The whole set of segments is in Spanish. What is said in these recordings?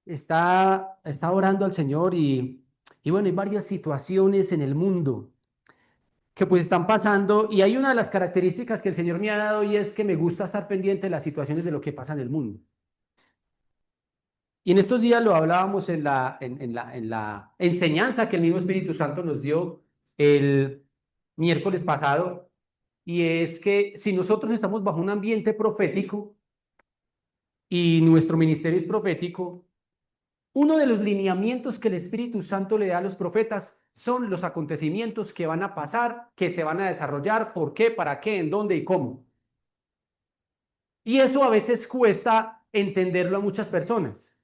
Está orando al Señor y bueno, hay varias situaciones en el mundo que pues están pasando y hay una de las características que el Señor me ha dado y es que me gusta estar pendiente de las situaciones de lo que pasa en el mundo. Y en estos días lo hablábamos en la enseñanza que el mismo Espíritu Santo nos dio el miércoles pasado, y es que si nosotros estamos bajo un ambiente profético y nuestro ministerio es profético, uno de los lineamientos que el Espíritu Santo le da a los profetas son los acontecimientos que van a pasar, que se van a desarrollar, por qué, para qué, en dónde y cómo. Y eso a veces cuesta entenderlo a muchas personas.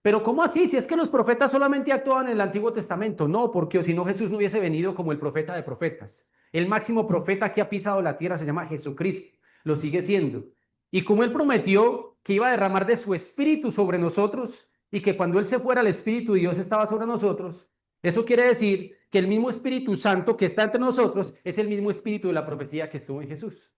Pero ¿cómo así? Si es que los profetas solamente actuaban en el Antiguo Testamento. No, porque si no Jesús no hubiese venido como el profeta de profetas. El máximo profeta que ha pisado la tierra se llama Jesucristo. Lo sigue siendo. Y como él prometió que iba a derramar de su espíritu sobre nosotros y que cuando él se fuera el Espíritu de Dios estaba sobre nosotros, eso quiere decir que el mismo Espíritu Santo que está entre nosotros es el mismo espíritu de la profecía que estuvo en Jesús.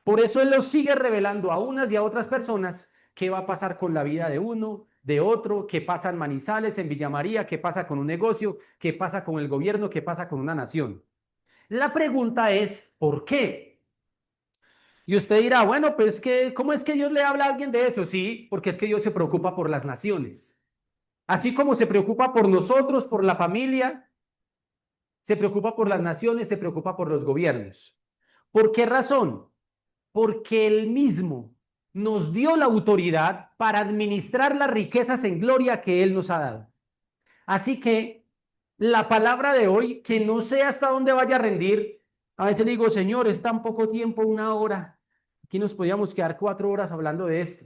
Por eso Él lo sigue revelando a unas y a otras personas qué va a pasar con la vida de uno, de otro, qué pasa en Manizales, en Villa María, qué pasa con un negocio, qué pasa con el gobierno, qué pasa con una nación. La pregunta es, ¿por qué? Y usted dirá, bueno, pues que, ¿cómo es que Dios le habla a alguien de eso? Sí, porque es que Dios se preocupa por las naciones. Así como se preocupa por nosotros, por la familia, se preocupa por las naciones, se preocupa por los gobiernos. ¿Por qué razón? Porque Él mismo nos dio la autoridad para administrar las riquezas en gloria que Él nos ha dado. Así que la palabra de hoy, que no sé hasta dónde vaya a rendir, a veces le digo, Señor, es tan poco tiempo, una hora. Aquí nos podíamos quedar 4 horas hablando de esto,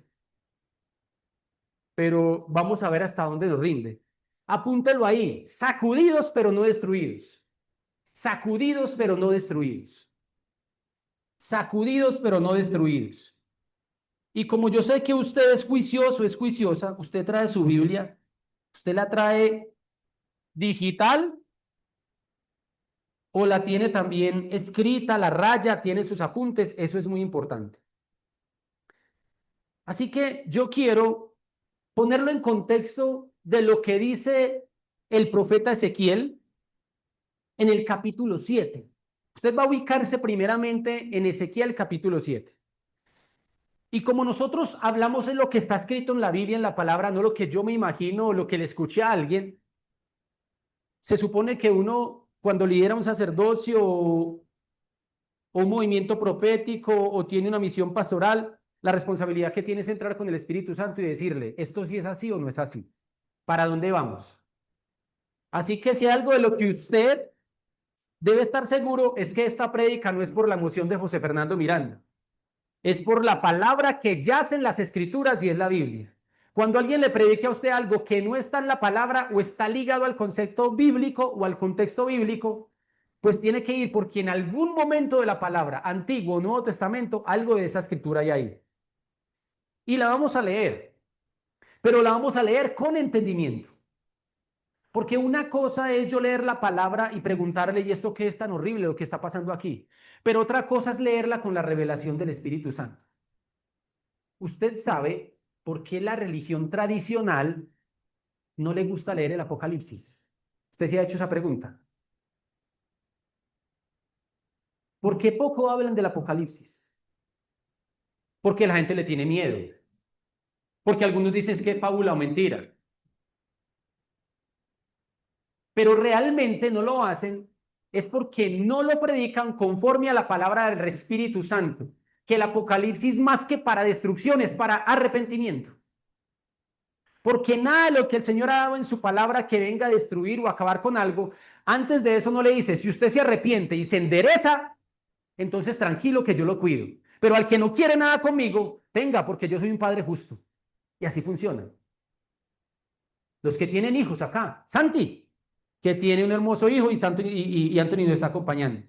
pero vamos a ver hasta dónde nos rinde. Apúntelo ahí, sacudidos pero no destruidos. Sacudidos pero no destruidos. Sacudidos pero no destruidos. Y como yo sé que usted es juicioso, es juiciosa, usted trae su Biblia, usted la trae digital o la tiene también escrita, la raya, tiene sus apuntes, eso es muy importante. Así que yo quiero ponerlo en contexto de lo que dice el profeta Ezequiel en el capítulo 7. Usted va a ubicarse primeramente en Ezequiel capítulo 7. Y como nosotros hablamos en lo que está escrito en la Biblia, en la palabra, no lo que yo me imagino o lo que le escuché a alguien, se supone que uno, cuando lidera un sacerdocio o un movimiento profético o tiene una misión pastoral, la responsabilidad que tiene es entrar con el Espíritu Santo y decirle, esto sí es así o no es así. ¿Para dónde vamos? Así que si hay algo de lo que usted debe estar seguro es que esta prédica no es por la emoción de José Fernando Miranda, es por la palabra que yace en las Escrituras y es la Biblia. Cuando alguien le predique a usted algo que no está en la palabra o está ligado al concepto bíblico o al contexto bíblico, pues tiene que ir porque en algún momento de la palabra, Antiguo o Nuevo Testamento, algo de esa escritura hay ahí. Y la vamos a leer, pero la vamos a leer con entendimiento. Porque una cosa es yo leer la palabra y preguntarle, ¿y esto qué es tan horrible lo que está pasando aquí? Pero otra cosa es leerla con la revelación del Espíritu Santo. Usted sabe por qué la religión tradicional no le gusta leer el Apocalipsis. Usted se ha hecho esa pregunta. ¿Por qué poco hablan del Apocalipsis? Porque la gente le tiene miedo. Porque algunos dicen que es fábula o mentira. Pero realmente no lo hacen es porque no lo predican conforme a la palabra del Espíritu Santo. Que el Apocalipsis más que para destrucción es para arrepentimiento. Porque nada de lo que el Señor ha dado en su palabra que venga a destruir o acabar con algo, antes de eso no le dice, si usted se arrepiente y se endereza, entonces tranquilo que yo lo cuido. Pero al que no quiere nada conmigo, tenga, porque yo soy un padre justo. Y así funciona. Los que tienen hijos acá, Santi, que tiene un hermoso hijo y, y Anthony nos está acompañando.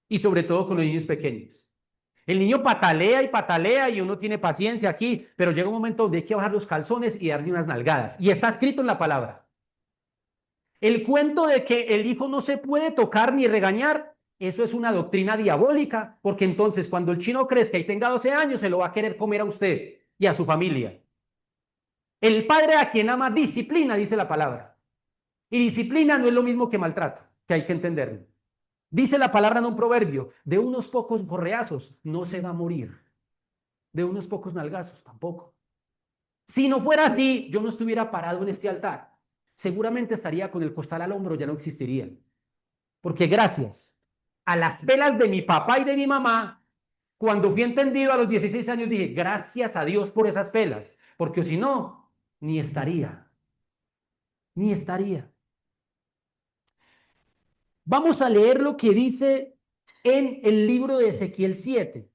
Y sobre todo con los niños pequeños. El niño patalea y uno tiene paciencia aquí, pero llega un momento donde hay que bajar los calzones y darle unas nalgadas. Y está escrito en la palabra. El cuento de que el hijo no se puede tocar ni regañar, eso es una doctrina diabólica, porque entonces cuando el chino crezca y tenga 12 años, se lo va a querer comer a usted y a su familia. El padre a quien ama disciplina, dice la palabra. Y disciplina no es lo mismo que maltrato, que hay que entenderlo. Dice la palabra en un proverbio, de unos pocos correazos no se va a morir, de unos pocos nalgazos tampoco. Si no fuera así, yo no estuviera parado en este altar. Seguramente estaría con el costal al hombro, ya no existirían. Porque gracias a las pelas de mi papá y de mi mamá, cuando fui entendido a los 16 años, dije, gracias a Dios por esas pelas, porque si no, ni estaría, ni estaría. Vamos a leer lo que dice en el libro de Ezequiel 7.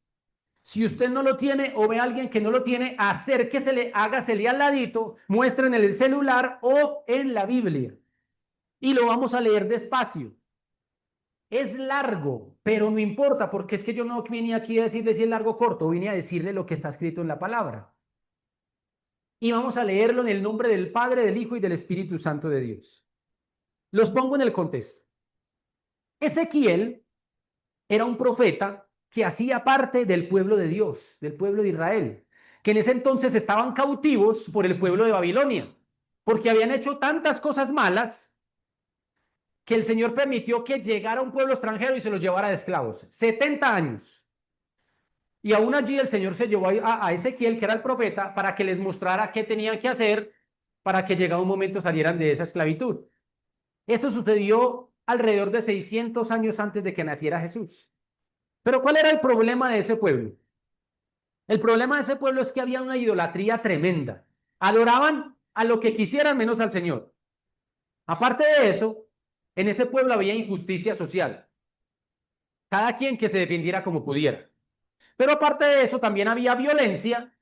Si usted no lo tiene o ve a alguien que no lo tiene, acérquesele, hágasele al ladito, muestren en el celular o en la Biblia. Y lo vamos a leer despacio. Es largo, pero no importa, porque es que yo no vine aquí a decirle si es largo o corto, vine a decirle lo que está escrito en la palabra. Y vamos a leerlo en el nombre del Padre, del Hijo y del Espíritu Santo de Dios. Los pongo en el contexto. Ezequiel era un profeta que hacía parte del pueblo de Dios, del pueblo de Israel, que en ese entonces estaban cautivos por el pueblo de Babilonia, porque habían hecho tantas cosas malas que el Señor permitió que llegara un pueblo extranjero y se los llevara de esclavos. 70 años. Y aún allí el Señor se llevó a Ezequiel, que era el profeta, para que les mostrara qué tenían que hacer para que llegado un momento salieran de esa esclavitud. Eso sucedió alrededor de 600 años antes de que naciera Jesús. Pero ¿cuál era el problema de ese pueblo? El problema de ese pueblo es que había una idolatría tremenda. Adoraban a lo que quisieran menos al Señor. Aparte de eso, en ese pueblo había injusticia social. Cada quien que se defendiera como pudiera. Pero aparte de eso, también había violencia,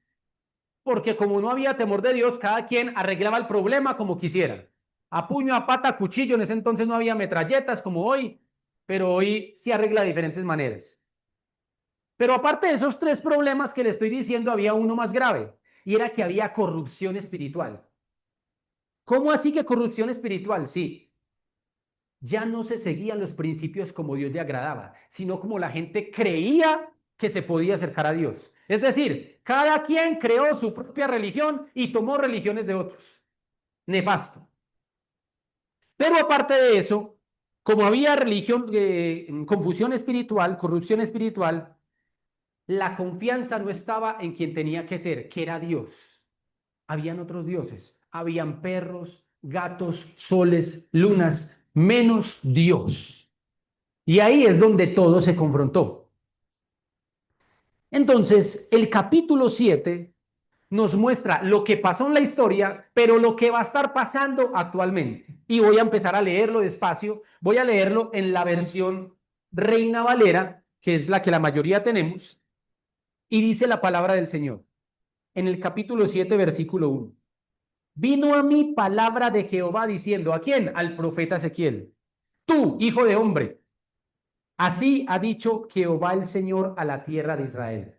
porque como no había temor de Dios, cada quien arreglaba el problema como quisiera. A puño, a pata, a cuchillo. En ese entonces no había metralletas como hoy, pero hoy sí arregla de diferentes maneras. Pero aparte de esos tres problemas que le estoy diciendo, había uno más grave, y era que había corrupción espiritual. ¿Cómo así que corrupción espiritual? Sí, ya no se seguían los principios como Dios le agradaba, sino como la gente creía que se podía acercar a Dios. Es decir, cada quien creó su propia religión y tomó religiones de otros. Nefasto. Pero aparte de eso, como había religión, confusión espiritual, corrupción espiritual, la confianza no estaba en quien tenía que ser, que era Dios. Habían otros dioses, habían perros, gatos, soles, lunas, menos Dios. Y ahí es donde todo se confrontó. Entonces, el capítulo 7 nos muestra lo que pasó en la historia, pero lo que va a estar pasando actualmente. Y voy a empezar a leerlo despacio. Voy a leerlo en la versión Reina Valera, que es la que la mayoría tenemos. Y dice la palabra del Señor en el capítulo 7, versículo 1. Vino a mí palabra de Jehová diciendo, ¿a quién? Al profeta Ezequiel. Tú, hijo de hombre, así ha dicho Jehová el Señor a la tierra de Israel.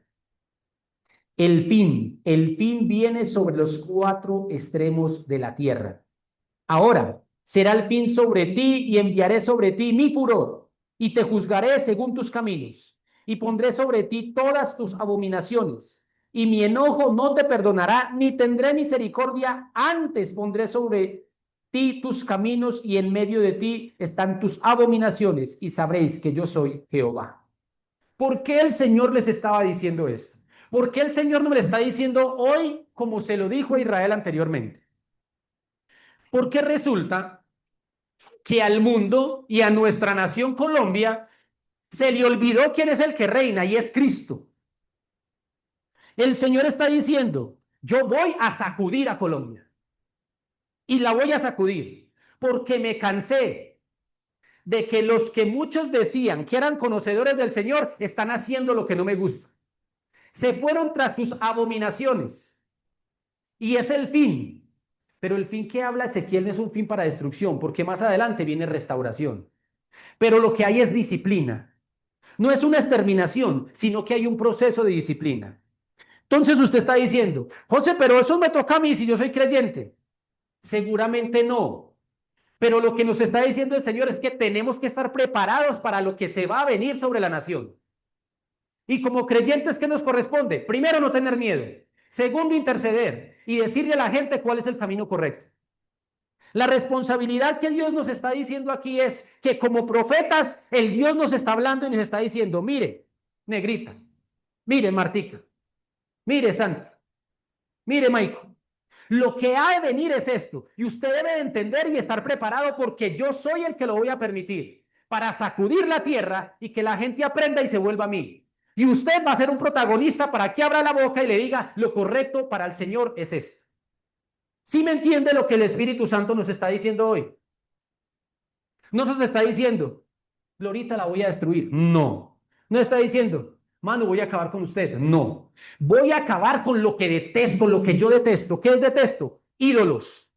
El fin viene sobre los cuatro extremos de la tierra. Ahora será el fin sobre ti y enviaré sobre ti mi furor y te juzgaré según tus caminos y pondré sobre ti todas tus abominaciones y mi enojo no te perdonará ni tendré misericordia, antes pondré sobre ti tus caminos y en medio de ti están tus abominaciones y sabréis que yo soy Jehová. ¿Por qué el Señor les estaba diciendo esto? ¿Por qué el Señor no le está diciendo hoy como se lo dijo a Israel anteriormente? Porque resulta que al mundo y a nuestra nación Colombia se le olvidó quién es el que reina y es Cristo. El Señor está diciendo, yo voy a sacudir a Colombia y la voy a sacudir porque me cansé de que los que muchos decían que eran conocedores del Señor están haciendo lo que no me gusta. Se fueron tras sus abominaciones y es el fin. Pero el fin que habla Ezequiel no es un fin para destrucción, porque más adelante viene restauración. Pero lo que hay es disciplina. No es una exterminación, sino que hay un proceso de disciplina. Entonces usted está diciendo, José, pero eso me toca a mí si yo soy creyente. Seguramente no, Pero lo que nos está diciendo el Señor es que tenemos que estar preparados para lo que se va a venir sobre la nación. Y como creyentes, ¿qué nos corresponde? Primero, no tener miedo. Segundo, interceder y decirle a la gente cuál es el camino correcto. La responsabilidad que Dios nos está diciendo aquí es que como profetas, el Dios nos está hablando y nos está diciendo, mire, negrita, mire, Martica, mire, Santi, mire, Maico, lo que ha de venir es esto, y usted debe de entender y estar preparado porque yo soy el que lo voy a permitir para sacudir la tierra y que la gente aprenda y se vuelva a mí. Y usted va a ser un protagonista para que abra la boca y le diga lo correcto para el Señor es esto. ¿Sí me entiende lo que el Espíritu Santo nos está diciendo hoy? No nos está diciendo, Glorita la voy a destruir. No. No está diciendo, mano, voy a acabar con usted. No. Voy a acabar con lo que detesto, con lo que yo detesto. ¿Qué es detesto? Ídolos.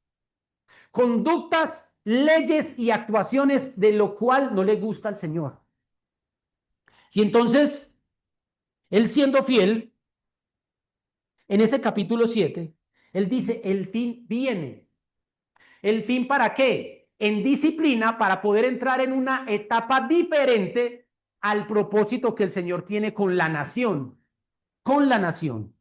Conductas, leyes y actuaciones de lo cual no le gusta al Señor. Y entonces, él siendo fiel, en ese capítulo 7, él dice, el fin viene. ¿El fin para qué? En disciplina para poder entrar en una etapa diferente al propósito que el Señor tiene con la nación. Con la nación.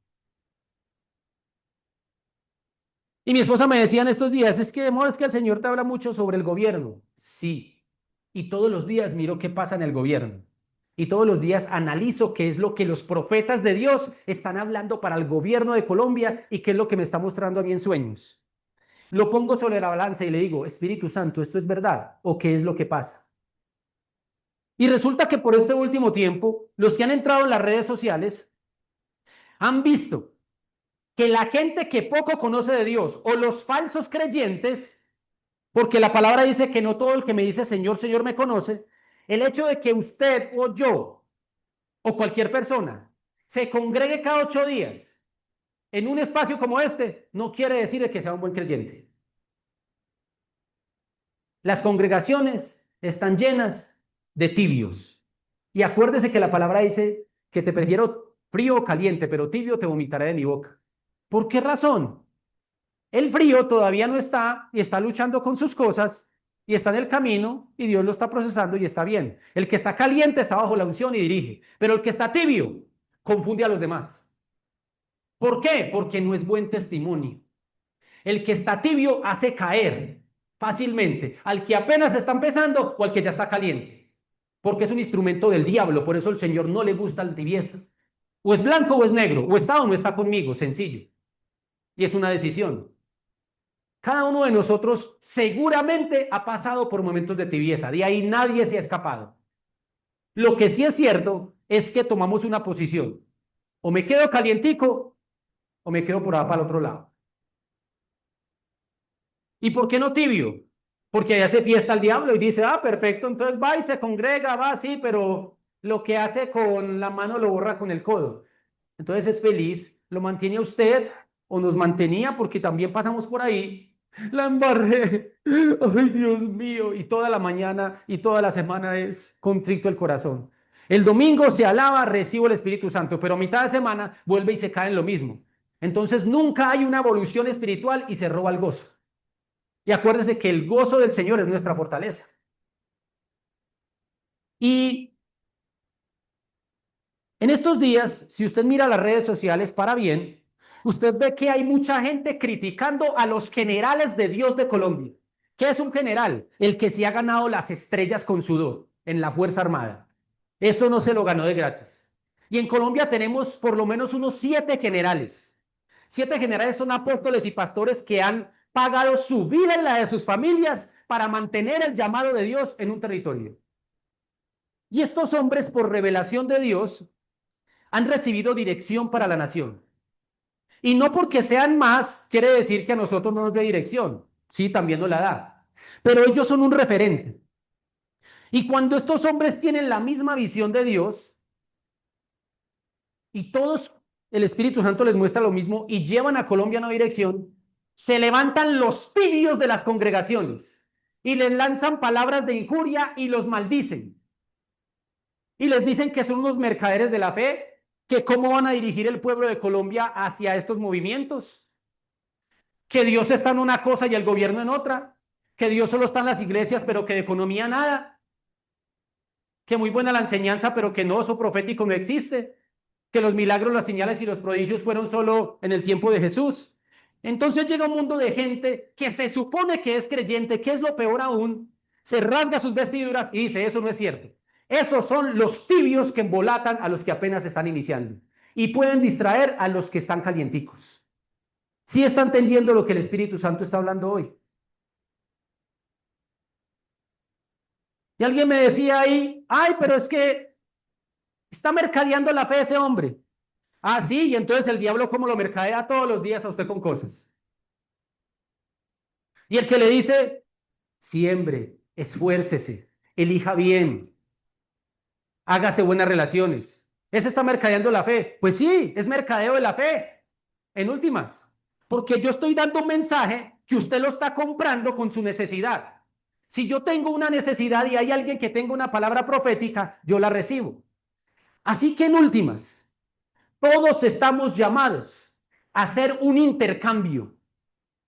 Y mi esposa me decía en estos días, es que el Señor te habla mucho sobre el gobierno. Sí. Y todos los días miro qué pasa en el gobierno. Y todos los días analizo qué es lo que los profetas de Dios están hablando para el gobierno de Colombia y qué es lo que me está mostrando a mí en sueños. Lo pongo sobre la balanza y le digo, Espíritu Santo, ¿esto es verdad? ¿O qué es lo que pasa? Y resulta que por este último tiempo, los que han entrado en las redes sociales han visto que la gente que poco conoce de Dios o los falsos creyentes, porque la palabra dice que no todo el que me dice Señor, Señor me conoce, el hecho de que usted o yo o cualquier persona se congregue cada 8 días en un espacio como este, no quiere decir que sea un buen creyente. Las congregaciones están llenas de tibios. Y acuérdese que la palabra dice que te prefiero frío o caliente, pero tibio te vomitaré de mi boca. ¿Por qué razón? El frío todavía no está y está luchando con sus cosas y está en el camino y Dios lo está procesando y está bien. El que está caliente está bajo la unción y dirige, pero el que está tibio confunde a los demás. ¿Por qué? Porque no es buen testimonio. El que está tibio hace caer fácilmente al que apenas está empezando o al que ya está caliente, porque es un instrumento del diablo. Por eso el Señor no le gusta la tibieza. O es blanco o es negro, o no está conmigo, sencillo. Y es una decisión. Cada uno de nosotros seguramente ha pasado por momentos de tibieza, de ahí nadie se ha escapado. Lo que sí es cierto es que tomamos una posición. O me quedo calientico o me quedo por allá para el otro lado. ¿Y por qué no tibio? Porque allá se fiesta el diablo y dice, ah, perfecto, entonces va y se congrega, va, sí, pero lo que hace con la mano lo borra con el codo. Entonces es feliz, lo mantiene a usted o nos mantenía porque también pasamos por ahí. La embarré, ay Dios mío, y toda la mañana y toda la semana es contrito el corazón. El domingo se alaba, recibo el Espíritu Santo, pero a mitad de semana vuelve y se cae en lo mismo. Entonces nunca hay una evolución espiritual y se roba el gozo. Y acuérdese que el gozo del Señor es nuestra fortaleza. Y en estos días, si usted mira las redes sociales para bien, usted ve que hay mucha gente criticando a los generales de Dios de Colombia. ¿Qué es un general? El que se ha ganado las estrellas con sudor en la Fuerza Armada. Eso no se lo ganó de gratis. Y en Colombia tenemos por lo menos unos 7 generales. 7 generales son apóstoles y pastores que han pagado su vida y la de sus familias para mantener el llamado de Dios en un territorio. Y estos hombres, por revelación de Dios, han recibido dirección para la nación. Y no porque sean más, quiere decir que a nosotros no nos dé dirección. Sí, también nos la da. Pero ellos son un referente. Y cuando estos hombres tienen la misma visión de Dios, y todos, el Espíritu Santo les muestra lo mismo, y llevan a Colombia en una dirección, se levantan los tibios de las congregaciones, y les lanzan palabras de injuria y los maldicen. Y les dicen que son unos mercaderes de la fe, que cómo van a dirigir el pueblo de Colombia hacia estos movimientos, que Dios está en una cosa y el gobierno en otra, que Dios solo está en las iglesias, pero que de economía nada, que muy buena la enseñanza, pero que no, eso profético no existe, que los milagros, las señales y los prodigios fueron solo en el tiempo de Jesús. Entonces llega un mundo de gente que se supone que es creyente, que es lo peor aún, se rasga sus vestiduras y dice, eso no es cierto. Esos son los tibios que embolatan a los que apenas están iniciando y pueden distraer a los que están calienticos. ¿Sí está entendiendo lo que el Espíritu Santo está hablando hoy? Y alguien me decía ahí, ay, pero es que está mercadeando la fe de ese hombre. Ah, sí, y entonces el diablo como lo mercadea todos los días a usted con cosas. Y el que le dice, siembre, esfuércese, elija bien, hágase buenas relaciones. ¿Ese está mercadeando la fe? Pues sí, es mercadeo de la fe, en últimas. Porque yo estoy dando un mensaje que usted lo está comprando con su necesidad. Si yo tengo una necesidad y hay alguien que tenga una palabra profética, yo la recibo. Así que en últimas, todos estamos llamados a hacer un intercambio.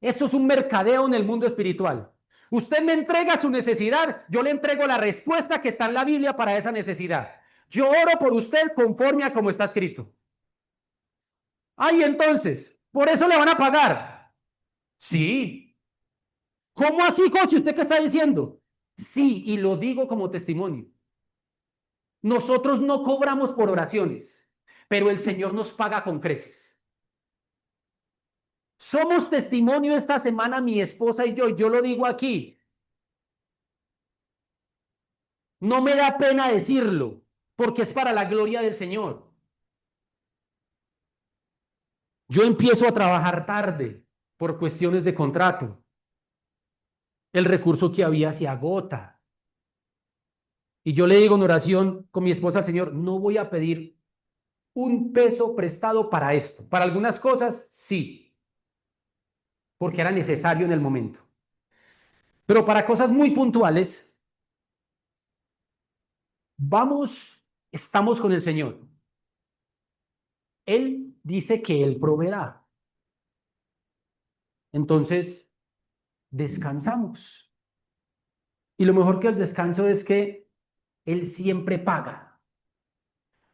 Eso es un mercadeo en el mundo espiritual. Usted me entrega su necesidad, yo le entrego la respuesta que está en la Biblia para esa necesidad. Yo oro por usted conforme a como está escrito. Ay, entonces, ¿por eso le van a pagar? Sí. ¿Cómo así, coach? ¿Usted qué está diciendo? Sí, y lo digo como testimonio. Nosotros no cobramos por oraciones, pero el Señor nos paga con creces. Somos testimonio esta semana, mi esposa y yo lo digo aquí. No me da pena decirlo, porque es para la gloria del Señor. Yo empiezo a trabajar tarde por cuestiones de contrato. El recurso que había se agota. Y yo le digo en oración con mi esposa al Señor, no voy a pedir un peso prestado para esto. Para algunas cosas, sí, porque era necesario en el momento. Pero para cosas muy puntuales, estamos con el Señor. Él dice que Él proveerá. Entonces, descansamos. Y lo mejor que el descanso es que Él siempre paga.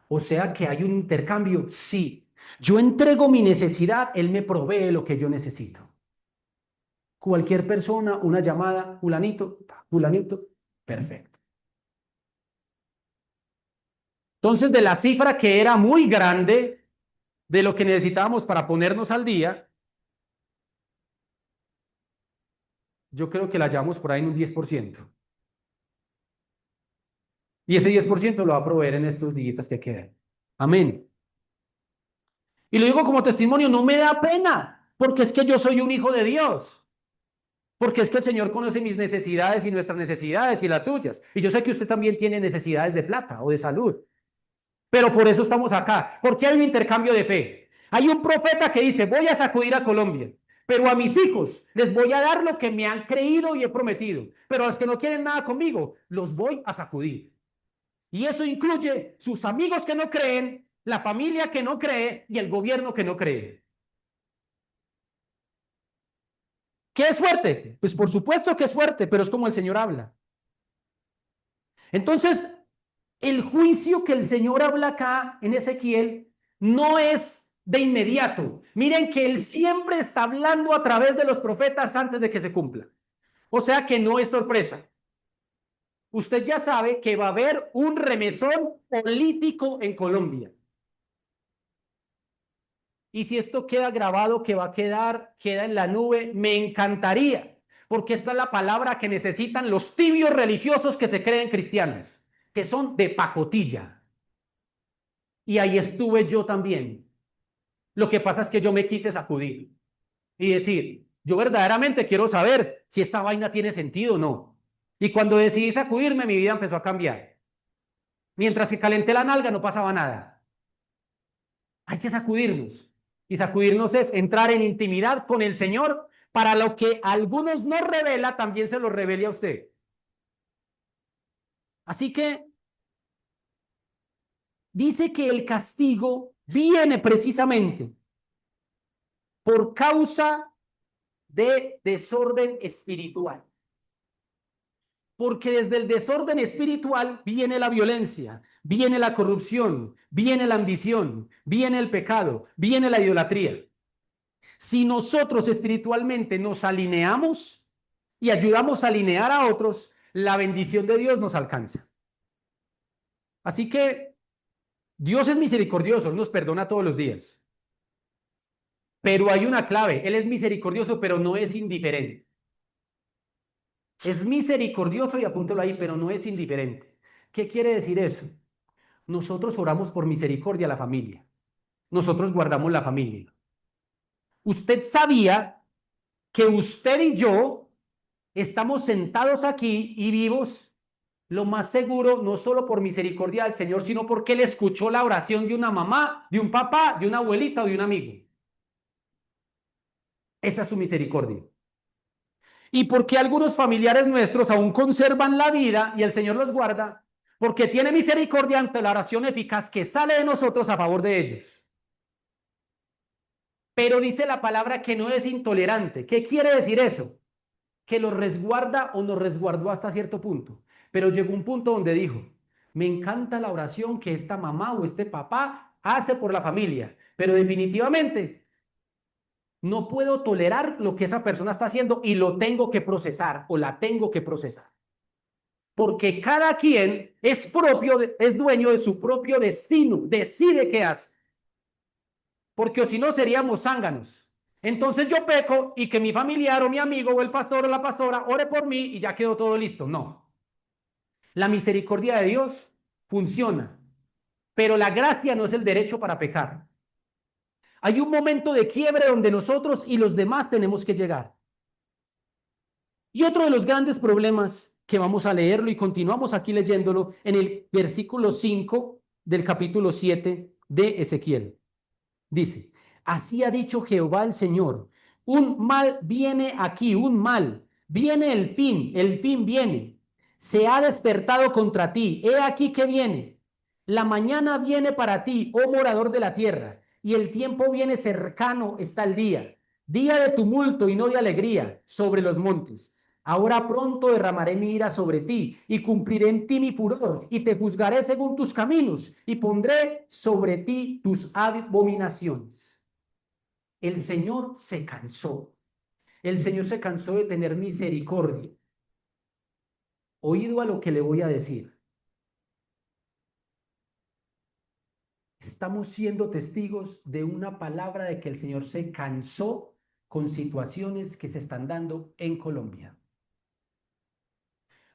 O sea que hay un intercambio, sí. Yo entrego mi necesidad, Él me provee lo que yo necesito. Cualquier persona, una llamada, fulanito, fulanito, perfecto. Entonces, de la cifra que era muy grande de lo que necesitábamos para ponernos al día, yo creo que la llevamos por ahí en un 10%. Y ese 10% lo va a proveer en estos días que quedan. Amén. Y lo digo como testimonio, no me da pena, porque es que yo soy un hijo de Dios. Porque es que el Señor conoce mis necesidades y nuestras necesidades y las suyas. Y yo sé que usted también tiene necesidades de plata o de salud. Pero por eso estamos acá. Porque hay un intercambio de fe. Hay un profeta que dice, voy a sacudir a Colombia. Pero a mis hijos les voy a dar lo que me han creído y he prometido. Pero a los que no quieren nada conmigo, los voy a sacudir. Y eso incluye sus amigos que no creen, la familia que no cree y el gobierno que no cree. ¿Qué es fuerte? Pues por supuesto que es fuerte, pero es como el Señor habla. Entonces, el juicio que el Señor habla acá en Ezequiel no es de inmediato. Miren que Él siempre está hablando a través de los profetas antes de que se cumpla. O sea que no es sorpresa. Usted ya sabe que va a haber un remesón político en Colombia. Y si esto queda grabado, que va a queda en la nube, me encantaría, porque esta es la palabra que necesitan los tibios religiosos que se creen cristianos, que son de pacotilla. Y ahí estuve yo también. Lo que pasa es que yo me quise sacudir y decir, yo verdaderamente quiero saber si esta vaina tiene sentido o no. Y cuando decidí sacudirme, mi vida empezó a cambiar. Mientras que calenté la nalga, no pasaba nada. Hay que sacudirnos. Y sacudirnos es entrar en intimidad con el Señor para lo que a algunos no revela, también se lo revele a usted. Así que dice que el castigo viene precisamente por causa de desorden espiritual. Porque desde el desorden espiritual viene la violencia, viene la corrupción, viene la ambición, viene el pecado, viene la idolatría. Si nosotros espiritualmente nos alineamos y ayudamos a alinear a otros, la bendición de Dios nos alcanza. Así que Dios es misericordioso, Él nos perdona todos los días. Pero hay una clave, Él es misericordioso, pero no es indiferente. Es misericordioso y apúntalo ahí, pero no es indiferente. ¿Qué quiere decir eso? Nosotros oramos por misericordia a la familia. Nosotros guardamos la familia. Usted sabía que usted y yo estamos sentados aquí y vivos, lo más seguro, no solo por misericordia del Señor, sino porque Él escuchó la oración de una mamá, de un papá, de una abuelita o de un amigo. Esa es su misericordia. Y porque algunos familiares nuestros aún conservan la vida y el Señor los guarda, porque tiene misericordia ante la oración eficaz que sale de nosotros a favor de ellos. Pero dice la palabra que no es intolerante. ¿Qué quiere decir eso? Que los resguarda o nos resguardó hasta cierto punto. Pero llegó un punto donde dijo, me encanta la oración que esta mamá o este papá hace por la familia, pero definitivamente no puedo tolerar lo que esa persona está haciendo y lo tengo que procesar o la tengo que procesar. Porque cada quien es propio, es dueño de su propio destino, decide qué hace. Porque o si no seríamos zánganos. Entonces yo peco y que mi familiar o mi amigo o el pastor o la pastora ore por mí y ya quedó todo listo. No. La misericordia de Dios funciona, pero la gracia no es el derecho para pecar. Hay un momento de quiebre donde nosotros y los demás tenemos que llegar. Y otro de los grandes problemas que vamos a leerlo y continuamos aquí leyéndolo en el versículo 5 del capítulo 7 de Ezequiel. Dice, así ha dicho Jehová el Señor, un mal viene aquí, un mal, viene el fin viene, se ha despertado contra ti, he aquí que viene, la mañana viene para ti, oh morador de la tierra, y el tiempo viene cercano está el día, día de tumulto y no de alegría sobre los montes. Ahora pronto derramaré mi ira sobre ti y cumpliré en ti mi furor y te juzgaré según tus caminos y pondré sobre ti tus abominaciones. El Señor se cansó. El Señor se cansó de tener misericordia. Oído a lo que le voy a decir. Estamos siendo testigos de una palabra de que el Señor se cansó con situaciones que se están dando en Colombia.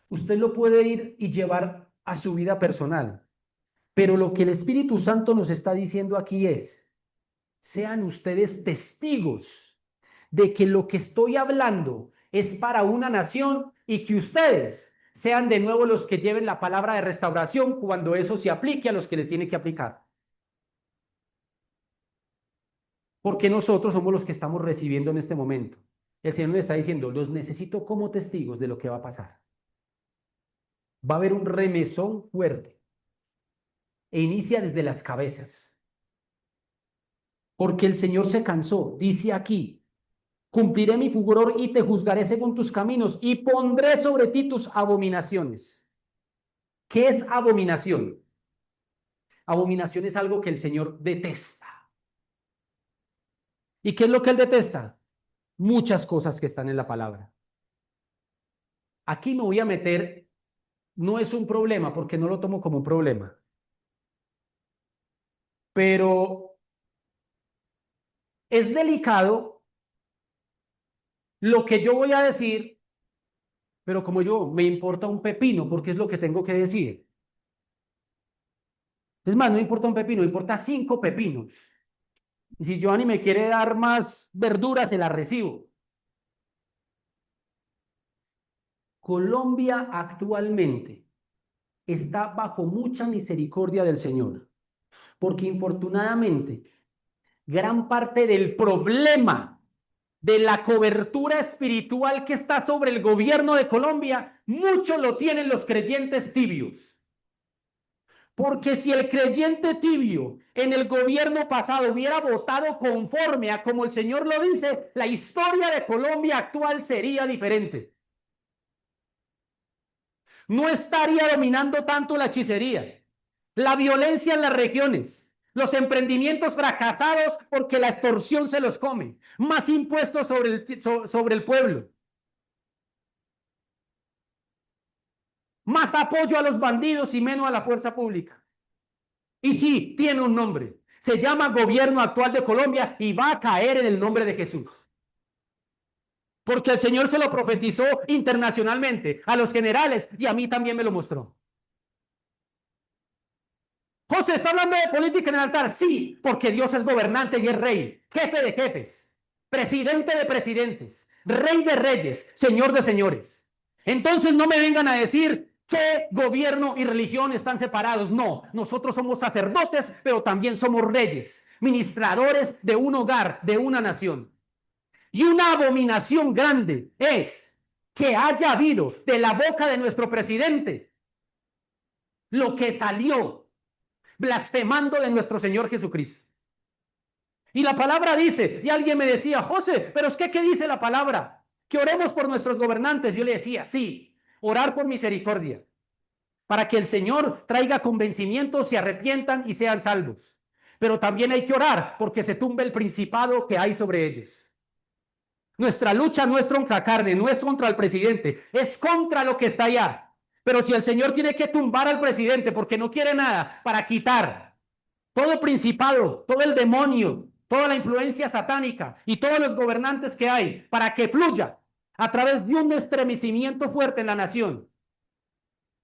Usted lo puede ir y llevar a su vida personal, pero lo que el Espíritu Santo nos está diciendo aquí es, sean ustedes testigos de que lo que estoy hablando es para una nación y que ustedes sean de nuevo los que lleven la palabra de restauración cuando eso se aplique a los que le tiene que aplicar. Porque nosotros somos los que estamos recibiendo en este momento. El Señor nos está diciendo, los necesito como testigos de lo que va a pasar. Va a haber un remesón fuerte e inicia desde las cabezas. Porque el Señor se cansó, dice aquí, cumpliré mi furor y te juzgaré según tus caminos y pondré sobre ti tus abominaciones. ¿Qué es abominación? Abominación es algo que el Señor detesta. ¿Y qué es lo que Él detesta? Muchas cosas que están en la palabra. Aquí me voy a meter, no es un problema porque no lo tomo como un problema, pero es delicado lo que yo voy a decir, pero como yo me importa un pepino porque es lo que tengo que decir. Es más, no importa un pepino, importa 5 pepinos. Y si Joanny me quiere dar más verduras, se las recibo. Colombia actualmente está bajo mucha misericordia del Señor, porque infortunadamente gran parte del problema de la cobertura espiritual que está sobre el gobierno de Colombia, mucho lo tienen los creyentes tibios. Porque si el creyente tibio en el gobierno pasado hubiera votado conforme a como el Señor lo dice, la historia de Colombia actual sería diferente. no estaría dominando tanto la hechicería, la violencia en las regiones, los emprendimientos fracasados porque la extorsión se los come, más impuestos sobre el pueblo, más apoyo a los bandidos y menos a la fuerza pública. Y sí, tiene un nombre. Se llama Gobierno Actual de Colombia y va a caer en el nombre de Jesús. Porque el Señor se lo profetizó internacionalmente a los generales y a mí también me lo mostró. José, ¿está hablando de política en el altar? Sí, porque Dios es gobernante y es rey, jefe de jefes, presidente de presidentes, rey de reyes, señor de señores. Entonces no me vengan a decir que gobierno y religión están separados. No, nosotros somos sacerdotes, pero también somos reyes, ministradores de un hogar, de una nación. Y una abominación grande es que haya habido de la boca de nuestro presidente lo que salió blasfemando de nuestro Señor Jesucristo. Y la palabra dice, y alguien me decía, José, pero es que, ¿qué dice la palabra? Que oremos por nuestros gobernantes. Yo le decía, sí, orar por misericordia, para que el Señor traiga convencimiento, se arrepientan y sean salvos. Pero también hay que orar porque se tumbe el principado que hay sobre ellos. Nuestra lucha no es contra carne, no es contra el presidente, es contra lo que está allá. Pero si el Señor tiene que tumbar al presidente porque no quiere nada para quitar todo el principado, todo el demonio, toda la influencia satánica y todos los gobernantes que hay para que fluya a través de un estremecimiento fuerte en la nación,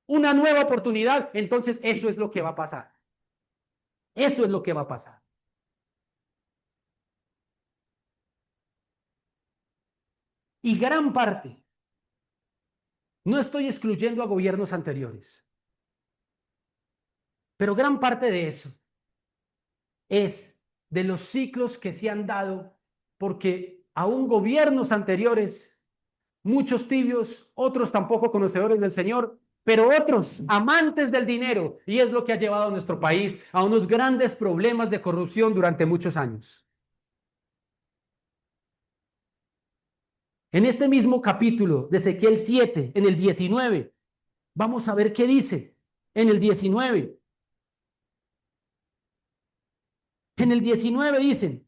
una nueva oportunidad, entonces eso es lo que va a pasar. Eso es lo que va a pasar. Y gran parte, no estoy excluyendo a gobiernos anteriores, pero gran parte de eso es de los ciclos que se han dado porque aún gobiernos anteriores, muchos tibios, otros tampoco conocedores del Señor, pero otros amantes del dinero, y es lo que ha llevado a nuestro país a unos grandes problemas de corrupción durante muchos años. En este mismo capítulo de Ezequiel 7, en el 19, vamos a ver qué dice en el 19. En el 19 dicen,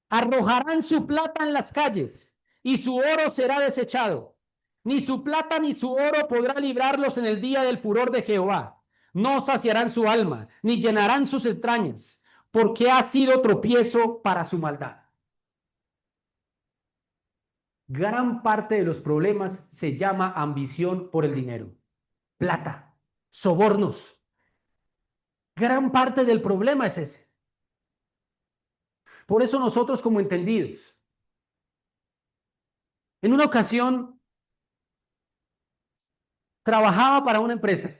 arrojarán su plata en las calles y su oro será desechado. Ni su plata ni su oro podrá librarlos en el día del furor de Jehová. No saciarán su alma, ni llenarán sus entrañas, porque ha sido tropiezo para su maldad. Gran parte de los problemas se llama ambición por el dinero, plata, sobornos. Gran parte del problema es ese. Por eso nosotros como entendidos, en una ocasión trabajaba para una empresa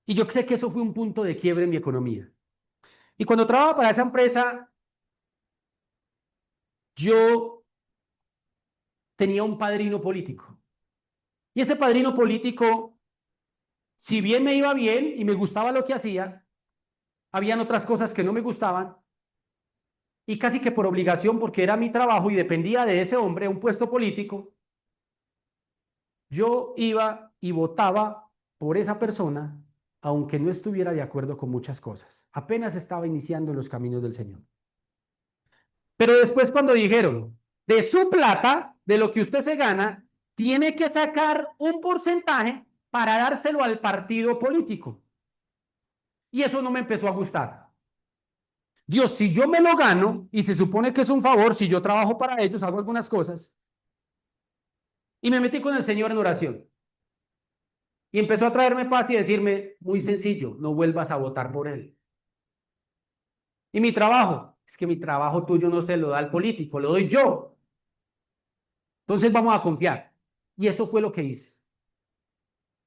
y yo sé que eso fue un punto de quiebre en mi economía. Y cuando trabajaba para esa empresa, yo tenía un padrino político. Y ese padrino político, si bien me iba bien y me gustaba lo que hacía, habían otras cosas que no me gustaban y casi que por obligación, porque era mi trabajo y dependía de ese hombre, un puesto político, yo iba y votaba por esa persona, aunque no estuviera de acuerdo con muchas cosas. Apenas estaba iniciando en los caminos del Señor. Pero después cuando dijeron, de su plata, de lo que usted se gana, tiene que sacar un porcentaje para dárselo al partido político. Y eso no me empezó a gustar. Dios, si yo me lo gano, y se supone que es un favor, si yo trabajo para ellos, hago algunas cosas, y me metí con el Señor en oración. Y empezó a traerme paz y decirme, muy sencillo, no vuelvas a votar por él. Y mi trabajo, es que mi trabajo tuyo no se lo da al político, lo doy yo. Entonces vamos a confiar. Y eso fue lo que hice.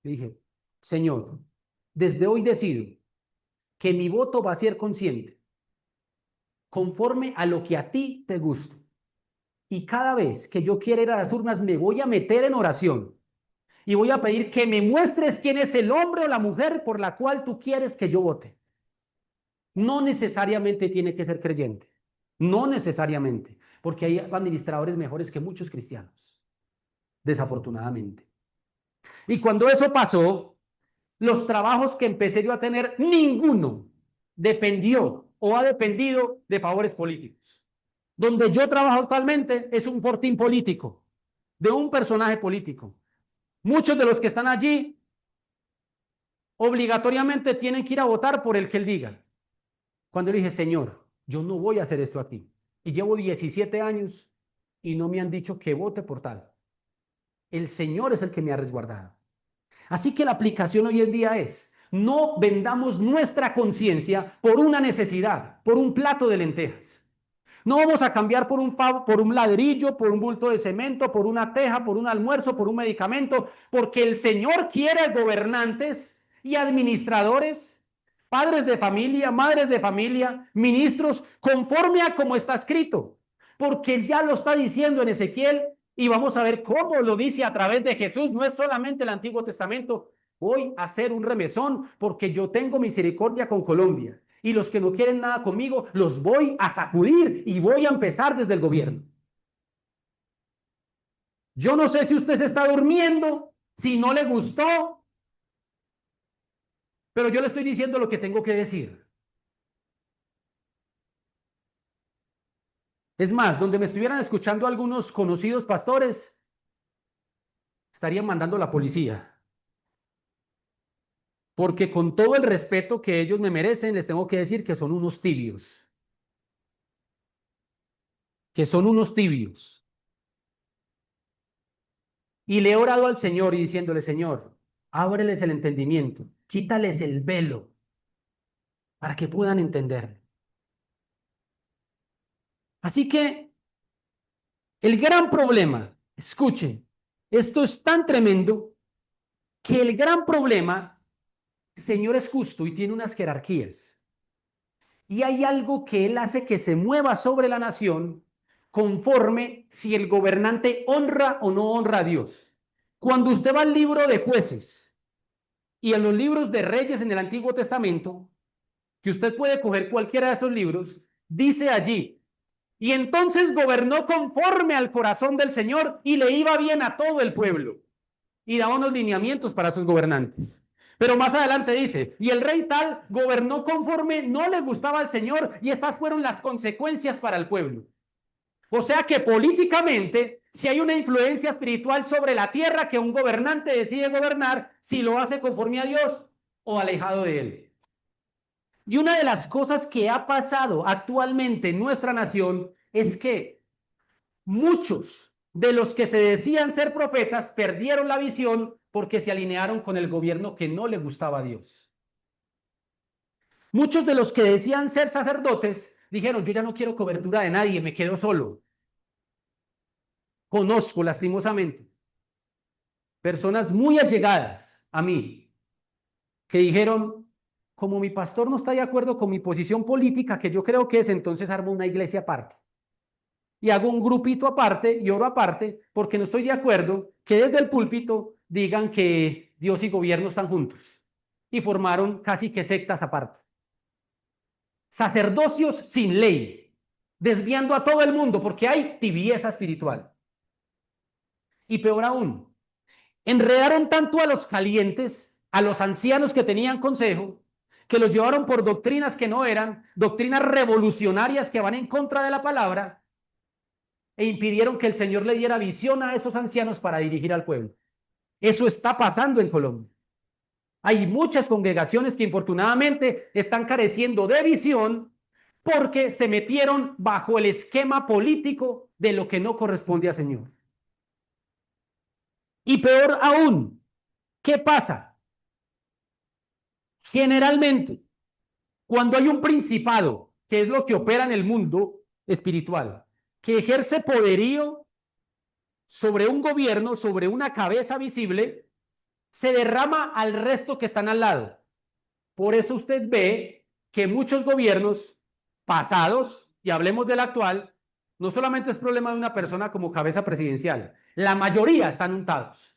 Le dije, Señor, desde hoy decido que mi voto va a ser consciente, conforme a lo que a ti te guste. Y cada vez que yo quiera ir a las urnas, me voy a meter en oración y voy a pedir que me muestres quién es el hombre o la mujer por la cual tú quieres que yo vote. No necesariamente tiene que ser creyente, no necesariamente, porque hay administradores mejores que muchos cristianos, desafortunadamente. Y cuando eso pasó, los trabajos que empecé yo a tener, ninguno dependió o ha dependido de favores políticos. Donde yo trabajo actualmente es un fortín político, de un personaje político. Muchos de los que están allí obligatoriamente tienen que ir a votar por el que él diga. Cuando le dije, Señor, yo no voy a hacer esto aquí. Y llevo 17 años y no me han dicho que vote por tal. El Señor es el que me ha resguardado. Así que la aplicación hoy en día es, no vendamos nuestra conciencia por una necesidad, por un plato de lentejas. No vamos a cambiar por un ladrillo, por un bulto de cemento, por una teja, por un almuerzo, por un medicamento, porque el Señor quiere gobernantes y administradores, padres de familia, madres de familia, ministros, conforme a como está escrito, porque ya lo está diciendo en Ezequiel y vamos a ver cómo lo dice a través de Jesús. No es solamente el Antiguo Testamento. Voy a hacer un remesón porque yo tengo misericordia con Colombia. Y los que no quieren nada conmigo, los voy a sacudir y voy a empezar desde el gobierno. Yo no sé si usted se está durmiendo, si no le gustó, pero yo le estoy diciendo lo que tengo que decir. Es más, donde me estuvieran escuchando algunos conocidos pastores, estarían mandando la policía. Porque con todo el respeto que ellos me merecen, les tengo que decir que son unos tibios. Que son unos tibios. Y le he orado al Señor y diciéndole, Señor, ábreles el entendimiento, quítales el velo para que puedan entender. Así que el gran problema, escuchen, esto es tan tremendo que el gran problema, el Señor es justo y tiene unas jerarquías. Y hay algo que Él hace que se mueva sobre la nación conforme si el gobernante honra o no honra a Dios. Cuando usted va al libro de jueces y en los libros de reyes en el Antiguo Testamento, que usted puede coger cualquiera de esos libros, dice allí, y entonces gobernó conforme al corazón del Señor y le iba bien a todo el pueblo. Y daba unos lineamientos para sus gobernantes. Pero más adelante dice, y el rey tal gobernó conforme no le gustaba al Señor y estas fueron las consecuencias para el pueblo. O sea que políticamente, si hay una influencia espiritual sobre la tierra que un gobernante decide gobernar, si lo hace conforme a Dios o alejado de él. Y una de las cosas que ha pasado actualmente en nuestra nación es que muchos de los que se decían ser profetas perdieron la visión porque se alinearon con el gobierno que no le gustaba a Dios. Muchos de los que decían ser sacerdotes dijeron, yo ya no quiero cobertura de nadie, me quedo solo. Conozco lastimosamente personas muy allegadas a mí que dijeron, como mi pastor no está de acuerdo con mi posición política, que yo creo que es, entonces armo una iglesia aparte. Y hago un grupito aparte y oro aparte porque no estoy de acuerdo que desde el púlpito digan que Dios y gobierno están juntos. Y formaron casi que sectas aparte. Sacerdocios sin ley, desviando a todo el mundo porque hay tibieza espiritual. Y peor aún, enredaron tanto a los calientes, a los ancianos que tenían consejo, que los llevaron por doctrinas que no eran, doctrinas revolucionarias que van en contra de la palabra, e impidieron que el Señor le diera visión a esos ancianos para dirigir al pueblo. Eso está pasando en Colombia. Hay muchas congregaciones que infortunadamente están careciendo de visión porque se metieron bajo el esquema político de lo que no corresponde al Señor. Y peor aún, ¿qué pasa? Generalmente, cuando hay un principado, que es lo que opera en el mundo espiritual, que ejerce poderío sobre un gobierno, sobre una cabeza visible, se derrama al resto que están al lado. Por eso usted ve que muchos gobiernos pasados, y hablemos del actual, no solamente es problema de una persona como cabeza presidencial, la mayoría están untados.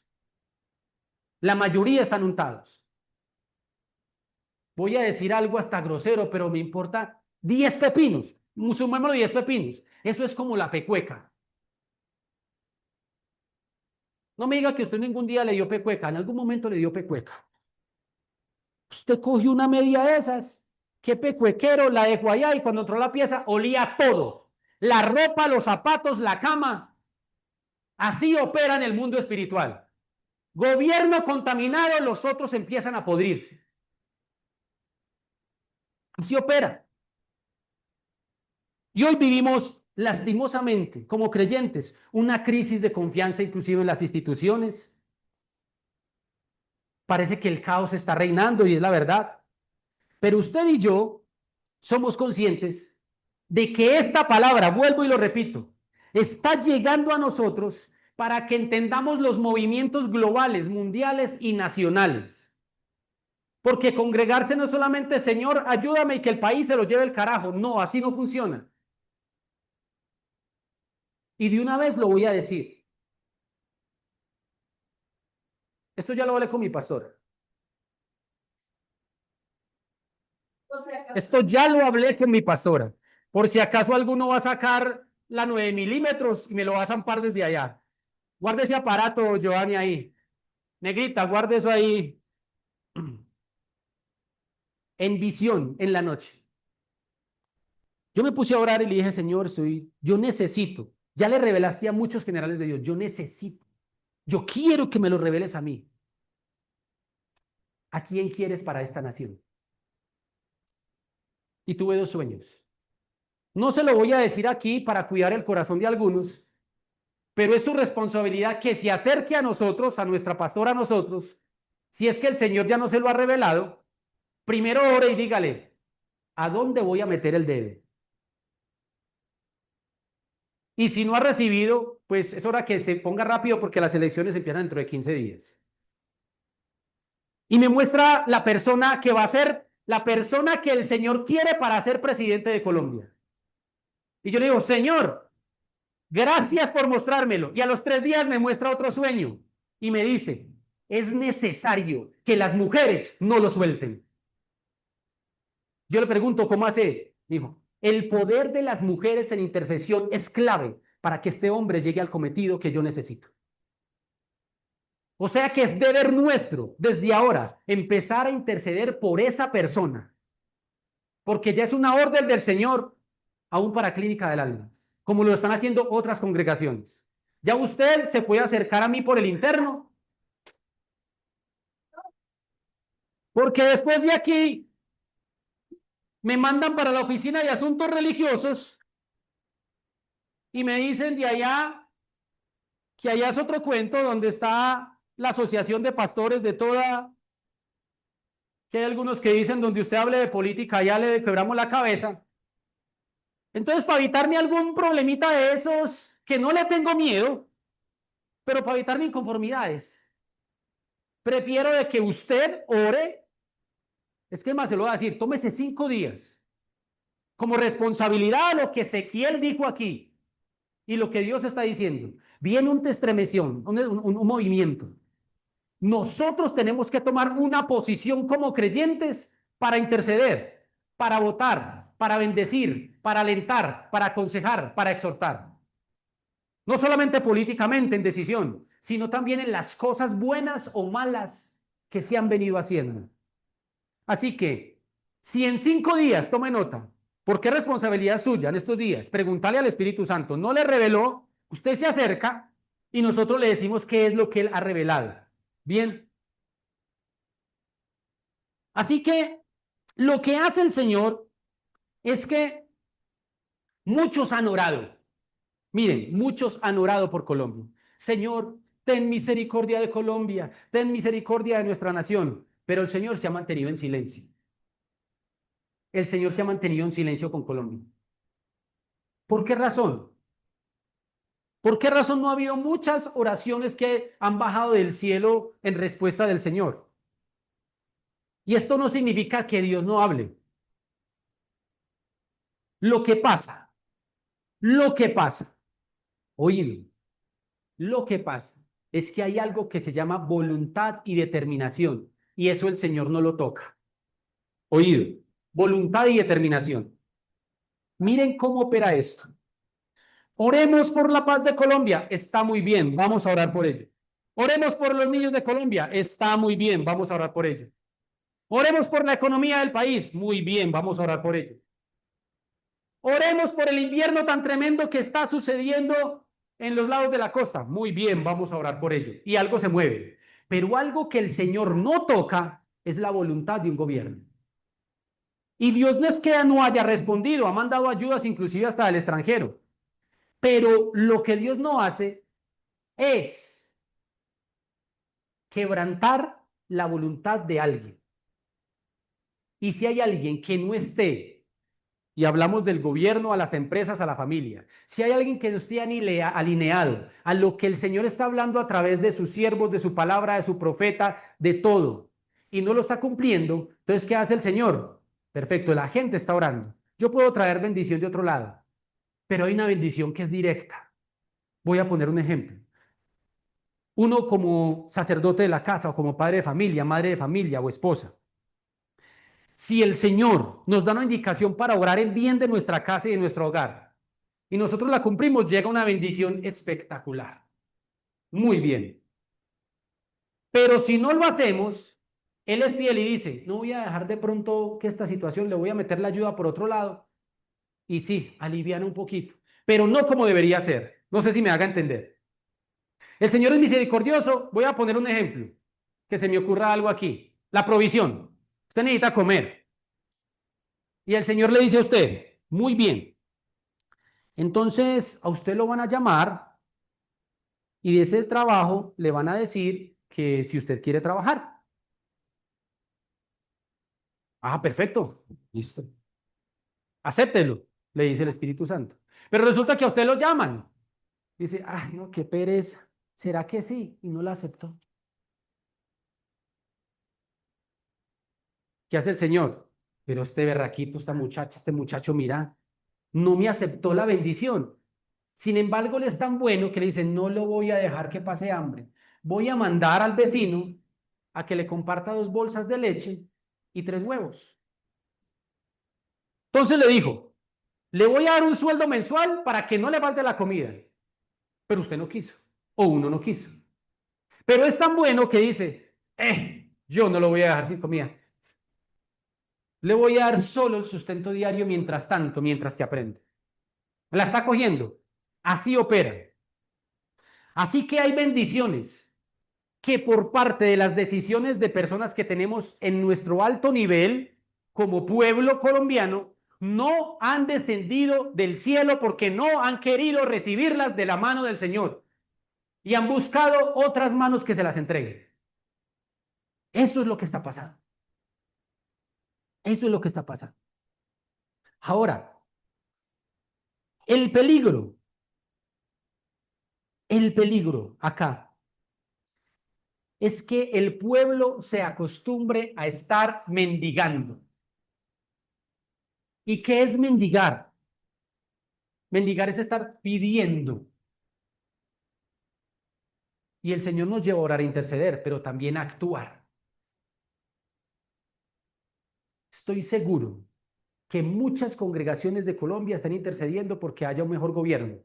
La mayoría están untados. Voy a decir algo hasta grosero, pero me importa 10 pepinos, sumémoslo 10 pepinos. Eso es como la pecueca. No me diga que usted ningún día le dio pecueca, en algún momento le dio pecueca. Usted cogió una media de esas, qué pecuequero, la dejó allá y cuando entró la pieza olía todo. La ropa, los zapatos, la cama. Así opera en el mundo espiritual. Gobierno contaminado, los otros empiezan a podrirse. Así opera. Y hoy vivimos lastimosamente, como creyentes, una crisis de confianza inclusive en las instituciones. Parece que el caos está reinando y es la verdad. Pero usted y yo somos conscientes de que esta palabra, vuelvo y lo repito, está llegando a nosotros para que entendamos los movimientos globales, mundiales y nacionales. Porque congregarse no es solamente, Señor, ayúdame y que el país se lo lleve el carajo. No, así no funciona. Y de una vez lo voy a decir. Esto ya lo hablé con mi pastor. Esto ya lo hablé con mi pastora. Por si acaso alguno va a sacar la 9 milímetros y me lo va a zampar desde allá. Guarde ese aparato, Giovanni, ahí. Negrita, guarde eso ahí. En visión, en la noche. Yo me puse a orar y le dije, Señor, yo necesito. Ya le revelaste a muchos generales de Dios. Yo necesito. Yo quiero que me lo reveles a mí. ¿A quién quieres para esta nación? Y tuve dos sueños. No se lo voy a decir aquí para cuidar el corazón de algunos, pero es su responsabilidad que se acerque a nosotros, a nuestra pastora, a nosotros, si es que el Señor ya no se lo ha revelado, primero ore y dígale, ¿a dónde voy a meter el dedo? Y si no ha recibido, pues es hora que se ponga rápido porque las elecciones empiezan dentro de 15 días. Y me muestra la persona que va a ser la persona que el Señor quiere para ser presidente de Colombia. Y yo le digo, Señor, gracias por mostrármelo. Y a los 3 días me muestra otro sueño y me dice, es necesario que las mujeres no lo suelten. Yo le pregunto, ¿cómo hace? Dijo, el poder de las mujeres en intercesión es clave para que este hombre llegue al cometido que yo necesito. O sea que es deber nuestro, desde ahora, empezar a interceder por esa persona, porque ya es una orden del Señor, aún para Clínica del Alma, como lo están haciendo otras congregaciones. Ya usted se puede acercar a mí por el interno, porque después de aquí me mandan para la oficina de asuntos religiosos y me dicen de allá que allá es otro cuento donde está la asociación de pastores de toda, que hay algunos que dicen donde usted hable de política, ya le quebramos la cabeza. Entonces, para evitarme algún problemita de esos, que no le tengo miedo, pero para evitarme inconformidades, prefiero de que usted ore, es que más se lo voy a decir, tómese 5 días, como responsabilidad a lo que Ezequiel dijo aquí, y lo que Dios está diciendo. Viene un estremeción, un movimiento. Nosotros tenemos que tomar una posición como creyentes para interceder, para votar, para bendecir, para alentar, para aconsejar, para exhortar. No solamente políticamente en decisión, sino también en las cosas buenas o malas que se han venido haciendo. Así que, si en 5 días, tome nota, porque es responsabilidad suya en estos días, preguntarle al Espíritu Santo, no le reveló, usted se acerca y nosotros le decimos qué es lo que él ha revelado. Bien. Así que lo que hace el Señor es que muchos han orado. Miren, muchos han orado por Colombia. Señor, ten misericordia de Colombia, ten misericordia de nuestra nación. Pero el Señor se ha mantenido en silencio. El Señor se ha mantenido en silencio con Colombia. ¿Por qué razón? ¿Por qué razón no ha habido muchas oraciones que han bajado del cielo en respuesta del Señor? Y esto no significa que Dios no hable. Lo que pasa, oído, lo que pasa es que hay algo que se llama voluntad y determinación, y eso el Señor no lo toca. Oído, voluntad y determinación. Miren cómo opera esto. Oremos por la paz de Colombia. Está muy bien, vamos a orar por ello. Oremos por los niños de Colombia. Está muy bien, vamos a orar por ellos. Oremos por la economía del país. Muy bien, vamos a orar por ellos. Oremos por el invierno tan tremendo que está sucediendo en los lados de la costa. Muy bien, vamos a orar por ello. Y algo se mueve. Pero algo que el Señor no toca es la voluntad de un gobierno. Y Dios no es que no haya respondido, ha mandado ayudas inclusive hasta del extranjero. Pero lo que Dios no hace es quebrantar la voluntad de alguien. Y si hay alguien que no esté, y hablamos del gobierno, a las empresas, a la familia, si hay alguien que no esté alineado a lo que el Señor está hablando a través de sus siervos, de su palabra, de su profeta, de todo, y no lo está cumpliendo, entonces, ¿qué hace el Señor? Perfecto, la gente está orando. Yo puedo traer bendición de otro lado, pero hay una bendición que es directa. Voy a poner un ejemplo. Uno como sacerdote de la casa o como padre de familia, madre de familia o esposa. Si el Señor nos da una indicación para obrar en bien de nuestra casa y de nuestro hogar, y nosotros la cumplimos, llega una bendición espectacular. Muy bien. Pero si no lo hacemos, Él es fiel y dice, no voy a dejar de pronto que esta situación, le voy a meter la ayuda por otro lado. Y sí, aliviana un poquito, pero no como debería ser. No sé si me haga entender. El Señor es misericordioso. Voy a poner un ejemplo, que se me ocurra algo aquí. La provisión. Usted necesita comer. Y el Señor le dice a usted, muy bien. Entonces, a usted lo van a llamar y de ese trabajo le van a decir que si usted quiere trabajar. Ah, perfecto. Listo. Acéptelo, le dice el Espíritu Santo. Pero resulta que a usted lo llaman. Dice, ay, no, qué pereza. ¿Será que sí? Y no lo aceptó. ¿Qué hace el Señor? Pero este berraquito, esta muchacha, este muchacho, mira, no me aceptó la bendición. Sin embargo, él es tan bueno que le dice, no lo voy a dejar que pase hambre. Voy a mandar al vecino a que le comparta 2 bolsas de leche y 3 huevos. Entonces le dijo, le voy a dar un sueldo mensual para que no le falte la comida. Pero usted no quiso, o uno no quiso. Pero es tan bueno que dice, yo no lo voy a dejar sin comida. Le voy a dar solo el sustento diario mientras tanto, mientras que aprende. La está cogiendo. Así opera. Así que hay bendiciones que por parte de las decisiones de personas que tenemos en nuestro alto nivel, como pueblo colombiano, no han descendido del cielo porque no han querido recibirlas de la mano del Señor y han buscado otras manos que se las entreguen. Eso es lo que está pasando. Eso es lo que está pasando. Ahora, el peligro acá es que el pueblo se acostumbre a estar mendigando. ¿Y qué es mendigar? Mendigar es estar pidiendo. Y el Señor nos lleva a orar a interceder, pero también a actuar. Estoy seguro que muchas congregaciones de Colombia están intercediendo porque haya un mejor gobierno.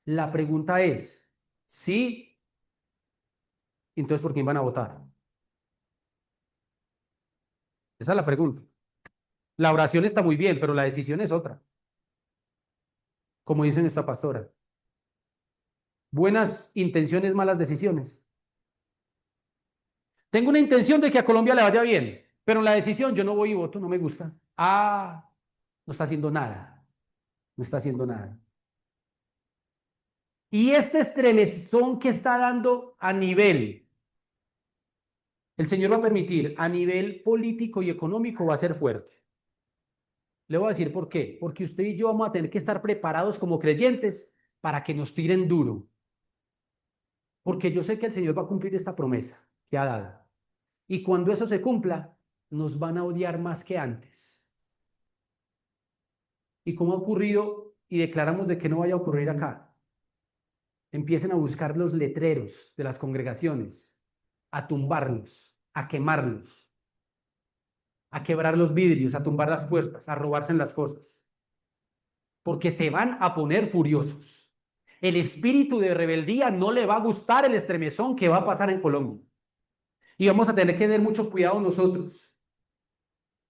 La pregunta es, ¿sí? Entonces, ¿por quién van a votar? Esa es la pregunta. La oración está muy bien, pero la decisión es otra, como dice nuestra pastora. Buenas intenciones, malas decisiones. Tengo una intención de que a Colombia le vaya bien, pero en la decisión yo no voy y voto, no me gusta. Ah, no está haciendo nada, no está haciendo nada. Y este estremezón que está dando a nivel, el Señor va a permitir, a nivel político y económico va a ser fuerte. Le voy a decir por qué. Porque usted y yo vamos a tener que estar preparados como creyentes para que nos tiren duro. Porque yo sé que el Señor va a cumplir esta promesa que ha dado. Y cuando eso se cumpla, nos van a odiar más que antes. Y como ha ocurrido, y declaramos de que no vaya a ocurrir acá, empiecen a buscar los letreros de las congregaciones, a tumbarlos, a quemarlos, a quebrar los vidrios, a tumbar las puertas, a robarse las cosas, porque se van a poner furiosos. El espíritu de rebeldía no le va a gustar el estremezón que va a pasar en Colombia. Y vamos a tener que tener mucho cuidado nosotros,